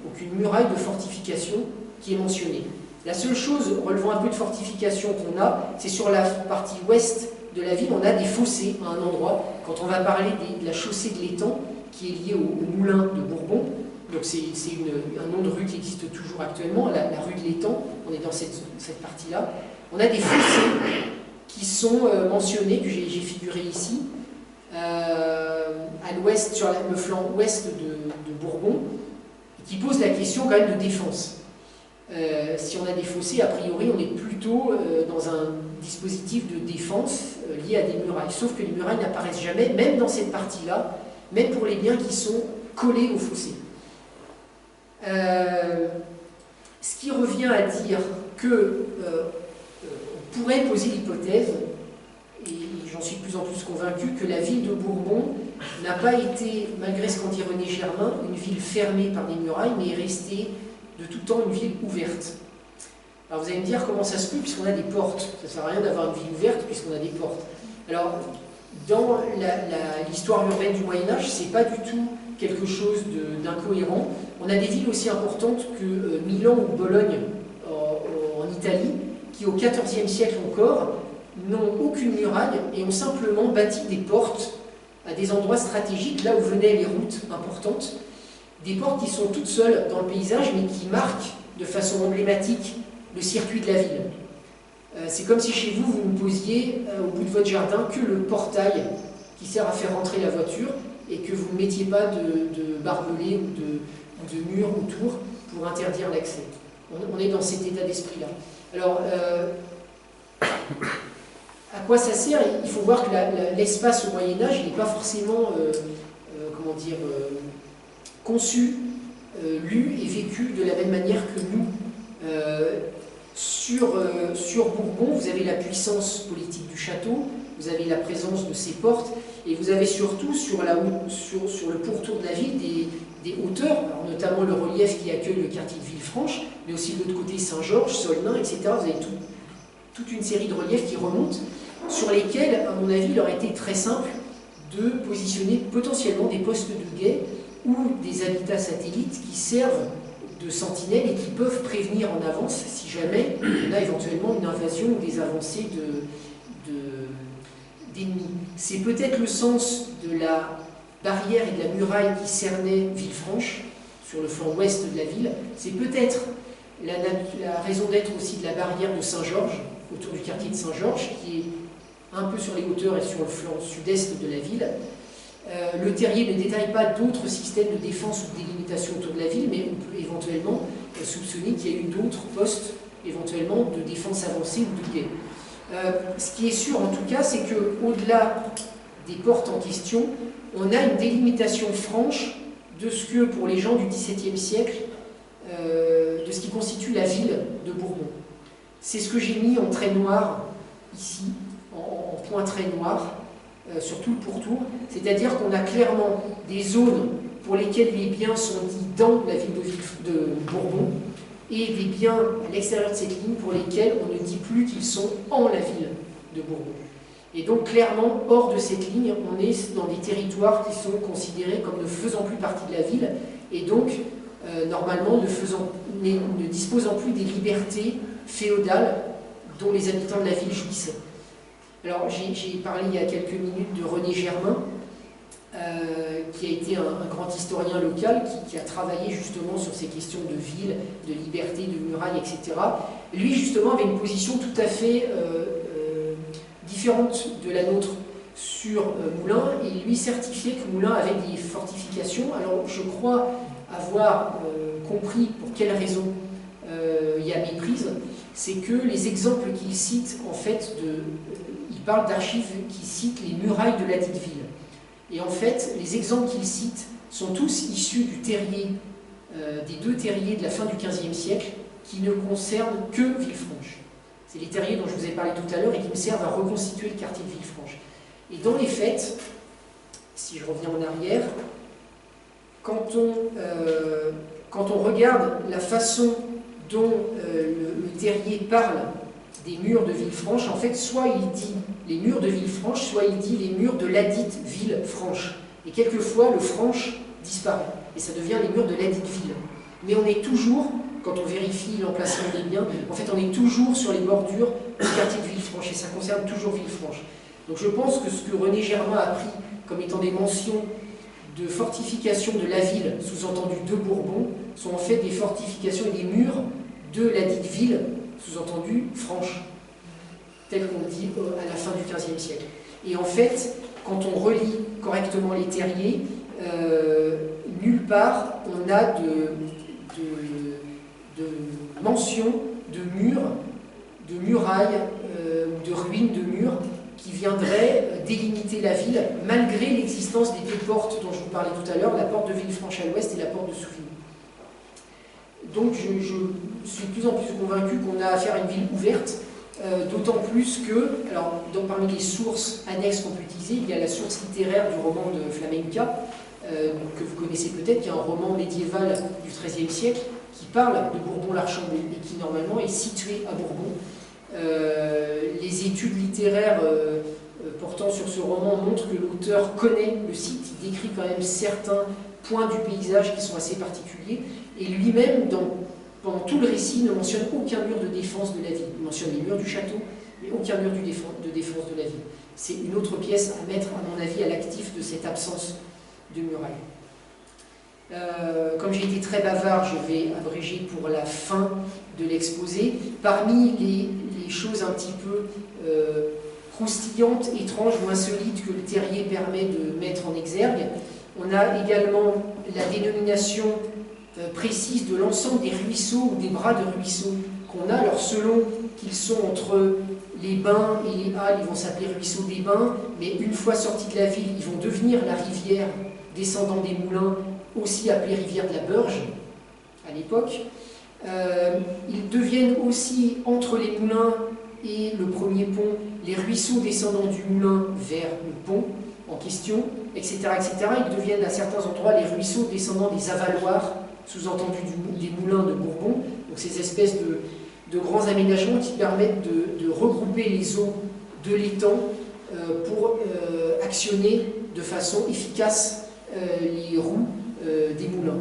aucune muraille de fortification qui est mentionnée. La seule chose relevant un peu de fortification qu'on a, c'est sur la partie ouest de la ville, on a des fossés à un endroit. Quand on va parler de la chaussée de l'Étang, qui est liée au moulin de Bourbon, donc c'est un nom de rue qui existe toujours actuellement, la rue de l'Étang, on est dans cette partie-là. On a des fossés qui sont mentionnés, que j'ai figuré ici, à l'ouest, sur le flanc ouest de Bourbon, qui pose la question quand même de défense. Si on a des fossés, a priori, on est plutôt dans un dispositif de défense lié à des murailles. Sauf que les murailles n'apparaissent jamais, même dans cette partie-là, même pour les biens qui sont collés aux fossés. Ce qui revient à dire que on pourrait poser l'hypothèse, et j'en suis de plus en plus convaincu, que la ville de Bourbon n'a pas été, malgré ce qu'en dit René Germain, une ville fermée par des murailles, mais est restée de tout temps une ville ouverte. Alors vous allez me dire comment ça se peut puisqu'on a des portes. Ça ne sert à rien d'avoir une ville ouverte puisqu'on a des portes. Alors, dans l'histoire urbaine du Moyen-Âge, ce n'est pas du tout quelque chose d'incohérent. On a des villes aussi importantes que Milan ou Bologne en Italie, qui au XIVe siècle encore n'ont aucune muraille et ont simplement bâti des portes à des endroits stratégiques, là où venaient les routes importantes. Des portes qui sont toutes seules dans le paysage, mais qui marquent de façon emblématique le circuit de la ville. C'est comme si chez vous, vous ne posiez au bout de votre jardin que le portail qui sert à faire rentrer la voiture et que vous ne mettiez pas de barbelés ou de murs autour pour interdire l'accès. On est dans cet état d'esprit-là. Alors, à quoi ça sert? Il faut voir que l'espace au Moyen-Âge, il n'est pas forcément, comment dire, conçu, lu et vécu de la même manière que nous. Sur Bourbon, vous avez la puissance politique du château, vous avez la présence de ses portes, et vous avez surtout sur le pourtour de la ville des hauteurs, alors notamment le relief qui accueille le quartier de Villefranche, mais aussi de l'autre côté Saint-Georges, Solnain, etc. Vous avez toute une série de reliefs qui remontent, sur lesquels, à mon avis, il aurait été très simple de positionner potentiellement des postes de guet ou des habitats satellites qui servent de sentinelles et qui peuvent prévenir en avance si jamais on a éventuellement une invasion ou des avancées d'ennemis. C'est peut-être le sens de la barrière et de la muraille qui cernait Villefranche, sur le flanc ouest de la ville. C'est peut-être la raison d'être aussi de la barrière de Saint-Georges, autour du quartier de Saint-Georges, qui est un peu sur les hauteurs et sur le flanc sud-est de la ville. Le terrier ne détaille pas d'autres systèmes de défense ou de délimitation autour de la ville, mais on peut éventuellement soupçonner qu'il y a eu d'autres postes, éventuellement, de défense avancée ou de guet. Ce qui est sûr, en tout cas, c'est qu'au-delà des portes en question, on a une délimitation franche de ce que, pour les gens du XVIIe siècle, de ce qui constitue la ville de Bourbon. C'est ce que j'ai mis en trait noir, ici, en point trait noir, sur tout le pourtour, c'est-à-dire qu'on a clairement des zones pour lesquelles les biens sont dits dans la ville de Bourbon et des biens à l'extérieur de cette ligne pour lesquels on ne dit plus qu'ils sont en la ville de Bourbon. Et donc clairement, hors de cette ligne, on est dans des territoires qui sont considérés comme ne faisant plus partie de la ville et donc normalement ne disposant plus des libertés féodales dont les habitants de la ville jouissaient. Alors, j'ai parlé il y a quelques minutes de René Germain, qui a été un grand historien local, qui a travaillé justement sur ces questions de ville, de liberté, de muraille, etc. Lui, justement, avait une position tout à fait différente de la nôtre sur Moulins, et lui certifiait que Moulins avait des fortifications. Alors, je crois avoir compris pour quelles raisons il y a méprise. c'est que les exemples qu'il cite, en fait, il parle d'archives qui citent les murailles de la dite ville. Et en fait, les exemples qu'il cite sont tous issus du terrier, des 2 terriers de la fin du XVe siècle, qui ne concernent que Villefranche. C'est les terriers dont je vous ai parlé tout à l'heure et qui me servent à reconstituer le quartier de Villefranche. Et dans les faits, si je reviens en arrière, quand on regarde la façon dont le terrier parle des murs de Villefranche, en fait, soit il dit les murs de Villefranche, soit il dit les murs de ladite Villefranche. Et quelquefois, le franche disparaît, et ça devient les murs de ladite ville. Mais on est toujours, quand on vérifie l'emplacement des biens, en fait, on est toujours sur les bordures du quartier de Villefranche, et ça concerne toujours Villefranche. Donc je pense que ce que René Germain a pris comme étant des mentions de fortification de la ville, sous-entendu de Bourbon, sont en fait des fortifications et des murs de la dite ville, sous-entendu franche, tel qu'on le dit à la fin du XVe siècle. Et en fait, quand on relit correctement les terriers, nulle part on a de mention de murs, de murailles, ou de ruines de murs qui viendraient délimiter la ville, malgré l'existence des 2 portes dont je vous parlais tout à l'heure, la porte de Villefranche à l'ouest et la porte de Souvigny. Donc je suis de plus en plus convaincu qu'on a affaire à une ville ouverte, d'autant plus que, alors parmi les sources annexes qu'on peut utiliser, il y a la source littéraire du roman de Flamenca, que vous connaissez peut-être, qui est un roman médiéval du XIIIe siècle, qui parle de Bourbon-l'Archambault et qui normalement est situé à Bourbon. Les études littéraires portant sur ce roman montrent que l'auteur connaît le site, il décrit quand même certains points du paysage qui sont assez particuliers, et lui-même, pendant tout le récit, ne mentionne aucun mur de défense de la ville. Il mentionne les murs du château, mais aucun mur de défense de la ville. C'est une autre pièce à mettre, à mon avis, à l'actif de cette absence de muraille. Comme j'ai été très bavard, je vais abréger pour la fin de l'exposé. Parmi les choses un petit peu croustillantes, étranges ou insolites que le terrier permet de mettre en exergue, on a également la dénomination précise de l'ensemble des ruisseaux ou des bras de ruisseaux qu'on a. Alors selon qu'ils sont entre les bains et les halles, ils vont s'appeler ruisseaux des bains, mais une fois sortis de la ville, ils vont devenir la rivière descendant des moulins, aussi appelée rivière de la Burge à l'époque. Ils deviennent aussi, entre les moulins et le premier pont, les ruisseaux descendant du moulin vers le pont en question, etc., etc. Ils deviennent à certains endroits les ruisseaux descendant des avaloirs, sous-entendu des moulins de Bourbon, donc ces espèces de grands aménagements qui permettent de regrouper les eaux de l'étang pour actionner de façon efficace les roues des moulins.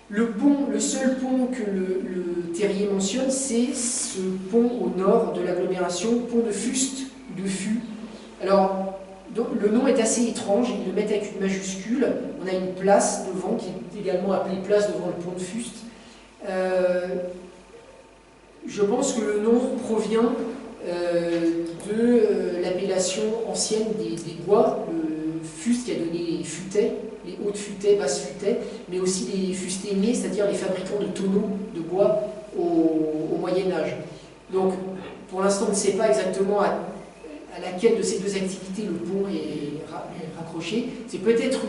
Le seul pont que le terrier mentionne, c'est ce pont au nord de l'agglomération, pont de Fuste, de Fus. Alors, donc, le nom est assez étrange, ils le mettent avec une majuscule. On a une place devant, qui est également appelée place devant le pont de Fuste. Je pense que le nom provient de l'appellation ancienne des bois, le Fuste qui a donné les futaies, les hautes futaies, basses futaies, mais aussi les fustainiers, c'est-à-dire les fabricants de tonneaux de bois au Moyen-Âge. Donc, pour l'instant, on ne sait pas exactement à laquelle de ces 2 activités le pont est raccroché. C'est peut-être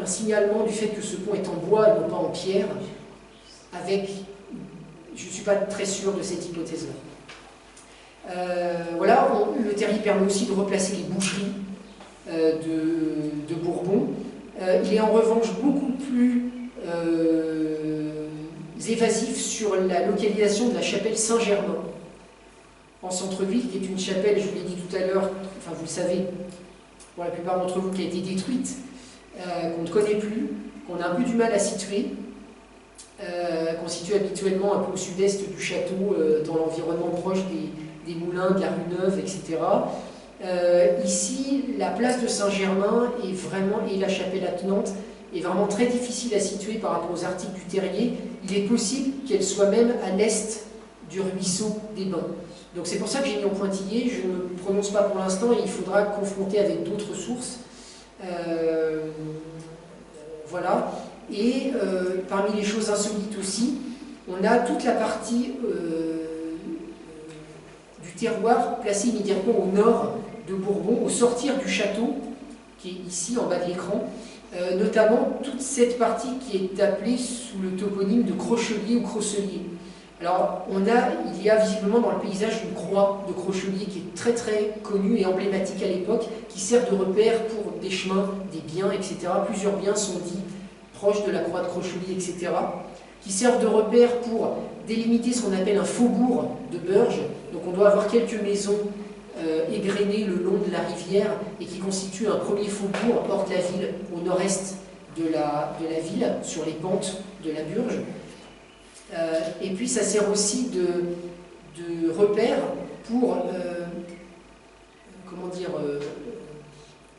un signalement du fait que ce pont est en bois et non pas en pierre, avec... Je ne suis pas très sûr de cette hypothèse-là. Voilà, le terrier permet aussi de replacer les boucheries de Bourbon. Il est en revanche beaucoup plus évasif sur la localisation de la chapelle Saint-Germain en centre-ville, qui est une chapelle, je vous l'ai dit tout à l'heure, enfin vous le savez, pour la plupart d'entre vous, qui a été détruite, qu'on ne connaît plus, qu'on a un peu du mal à situer, qu'on situe habituellement un peu au sud-est du château, dans l'environnement proche des moulins, de la rue Neuve, etc. Ici, la place de Saint-Germain et la chapelle attenante est vraiment très difficile à situer par rapport aux articles du terrier. Il est possible qu'elle soit même à l'est du ruisseau des Bains. Donc c'est pour ça que j'ai mis en pointillé, je ne me prononce pas pour l'instant et il faudra confronter avec d'autres sources. Voilà. Et parmi les choses insolites aussi, on a toute la partie terroir placé immédiatement au nord de Bourbon, au sortir du château, qui est ici en bas de l'écran, notamment toute cette partie qui est appelée sous le toponyme de Crochelier ou Crosselier. Alors, il y a visiblement dans le paysage une croix de Crochelier qui est très très connue et emblématique à l'époque, qui sert de repère pour des chemins, des biens, etc. Plusieurs biens sont dits proches de la croix de Crochelier, etc. Qui servent de repère pour délimiter ce qu'on appelle un faubourg de Burges. Donc on doit avoir quelques maisons égrenées le long de la rivière et qui constituent un premier faubourg hors de la ville, au nord-est de la ville, sur les pentes de la Burge. Et puis ça sert aussi de repère pour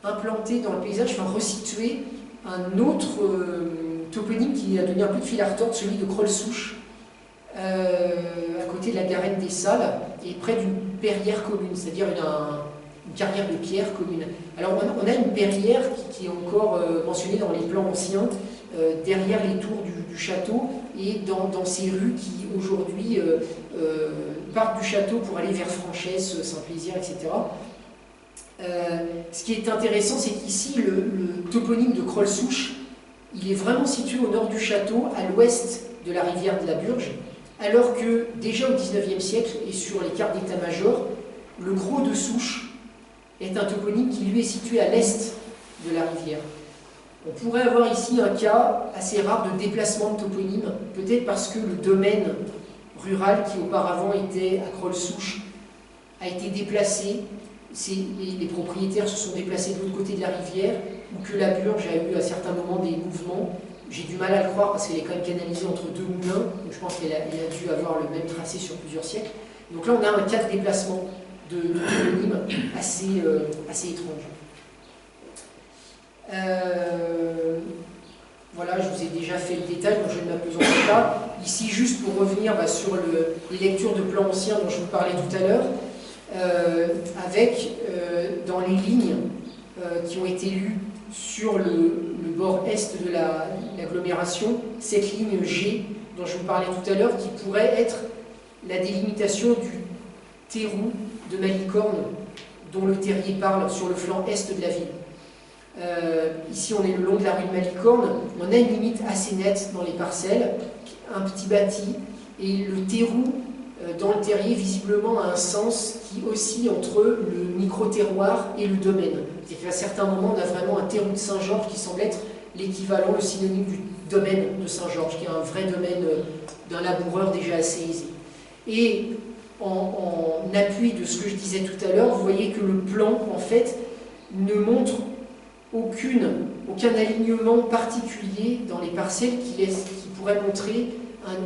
implanter dans le paysage, enfin resituer un autre toponyme qui a donné un peu de fil à retordre, celui de Creulsouche, à côté de la Garenne des Salles et près d'une perrière commune, c'est-à-dire une carrière de pierre commune. Alors on a une perrière qui est encore mentionnée dans les plans anciens, derrière les tours du château et dans ces rues qui aujourd'hui partent du château pour aller vers Franchesse, Saint-Plaisir, etc. Ce qui est intéressant, c'est qu'ici le toponyme de Creulsouche, il est vraiment situé au nord du château, à l'ouest de la rivière de la Burge, alors que déjà au XIXe siècle et sur les cartes d'état-major, le Gros de Souche est un toponyme qui lui est situé à l'est de la rivière. On pourrait avoir ici un cas assez rare de déplacement de toponyme, peut-être parce que le domaine rural qui auparavant était à Creulsouche a été déplacé, les propriétaires se sont déplacés de l'autre côté de la rivière, ou que la Burge a eu à certains moments des mouvements. J'ai du mal à le croire parce qu'elle est quand même canalisée entre deux moulins, donc je pense qu'elle a dû avoir le même tracé sur plusieurs siècles. Donc là on a un cas de déplacement de toponyme assez étrange. Voilà, je vous ai déjà fait le détail, donc je ne m'apesantis pas. Ici, juste pour revenir sur les lectures de plans anciens dont je vous parlais tout à l'heure, avec dans les lignes qui ont été lues sur le bord est de l'agglomération, cette ligne G dont je vous parlais tout à l'heure, qui pourrait être la délimitation du terroux de Malicorne, dont le terrier parle sur le flanc est de la ville. Ici, on est le long de la rue de Malicorne, on a une limite assez nette dans les parcelles, un petit bâti, et le terroux dans le terrier, visiblement, a un sens qui oscille entre le micro-terroir et le domaine. C'est-à-dire qu'à certains moments, on a vraiment un terroux de Saint-Georges qui semble être l'équivalent, le synonyme du domaine de Saint-Georges, qui est un vrai domaine d'un laboureur déjà assez aisé. Et en appui de ce que je disais tout à l'heure, vous voyez que le plan, en fait, ne montre aucun alignement particulier dans les parcelles qui pourrait montrer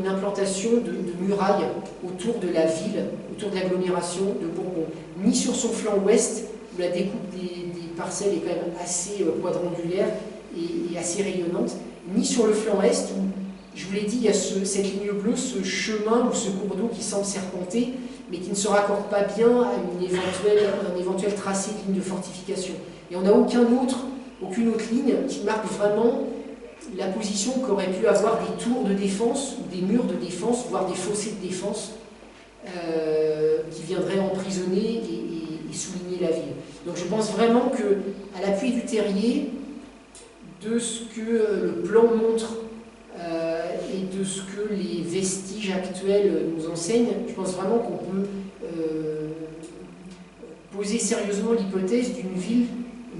une implantation de murailles autour de la ville, autour de l'agglomération de Bourbon. Ni sur son flanc ouest, où la découpe des parcelles est quand même assez quadrangulaire et assez rayonnante, ni sur le flanc est, où, je vous l'ai dit, il y a cette ligne bleue, ce chemin ou ce cours d'eau qui semble serpenter, mais qui ne se raccorde pas bien à un éventuel tracé de ligne de fortification. Et on n'a aucune autre ligne qui marque vraiment la position qu'auraient pu avoir des tours de défense, ou des murs de défense, voire des fossés de défense, qui viendraient emprisonner et souligner la ville. Donc je pense vraiment qu'à l'appui du terrier, de ce que le plan montre et de ce que les vestiges actuels nous enseignent, je pense vraiment qu'on peut poser sérieusement l'hypothèse d'une ville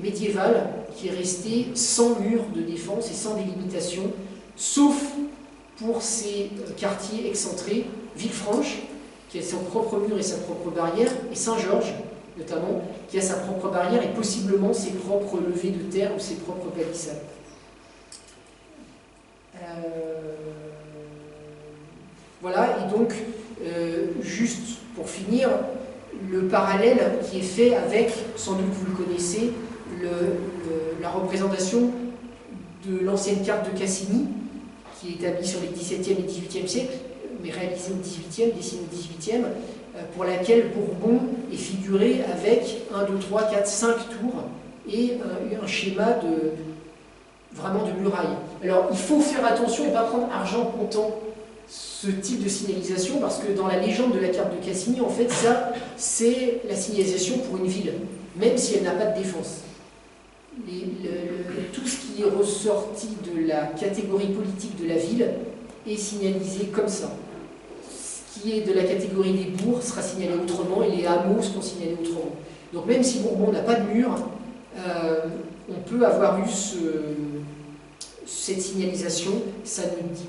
médiévale qui est restée sans mur de défense et sans délimitation, sauf pour ses quartiers excentrés, Villefranche, qui a son propre mur et sa propre barrière, et Saint-Georges, notamment, qui a sa propre barrière et possiblement ses propres levées de terre ou ses propres palissades. Voilà, et donc, juste pour finir, le parallèle qui est fait avec, sans doute vous le connaissez, la représentation de l'ancienne carte de Cassini, qui est établie sur les XVIIe et XVIIIe siècles, mais réalisée au XVIIIe, dessinée au XVIIIe, pour laquelle Bourbon est figuré avec 1, 2, 3, 4, 5 tours et un schéma vraiment de muraille. Alors il faut faire attention et ne pas prendre argent comptant ce ce type de signalisation parce que dans la légende de la carte de Cassini, en fait, ça, c'est la signalisation pour une ville, même si elle n'a pas de défense. Tout ce qui est ressorti de la catégorie politique de la ville est signalisé comme ça. Ce qui est de la catégorie des bourgs sera signalé autrement et les hameaux seront signalés autrement. Donc même si Bourbon n'a pas de mur, on peut avoir eu cette signalisation, ça ne dit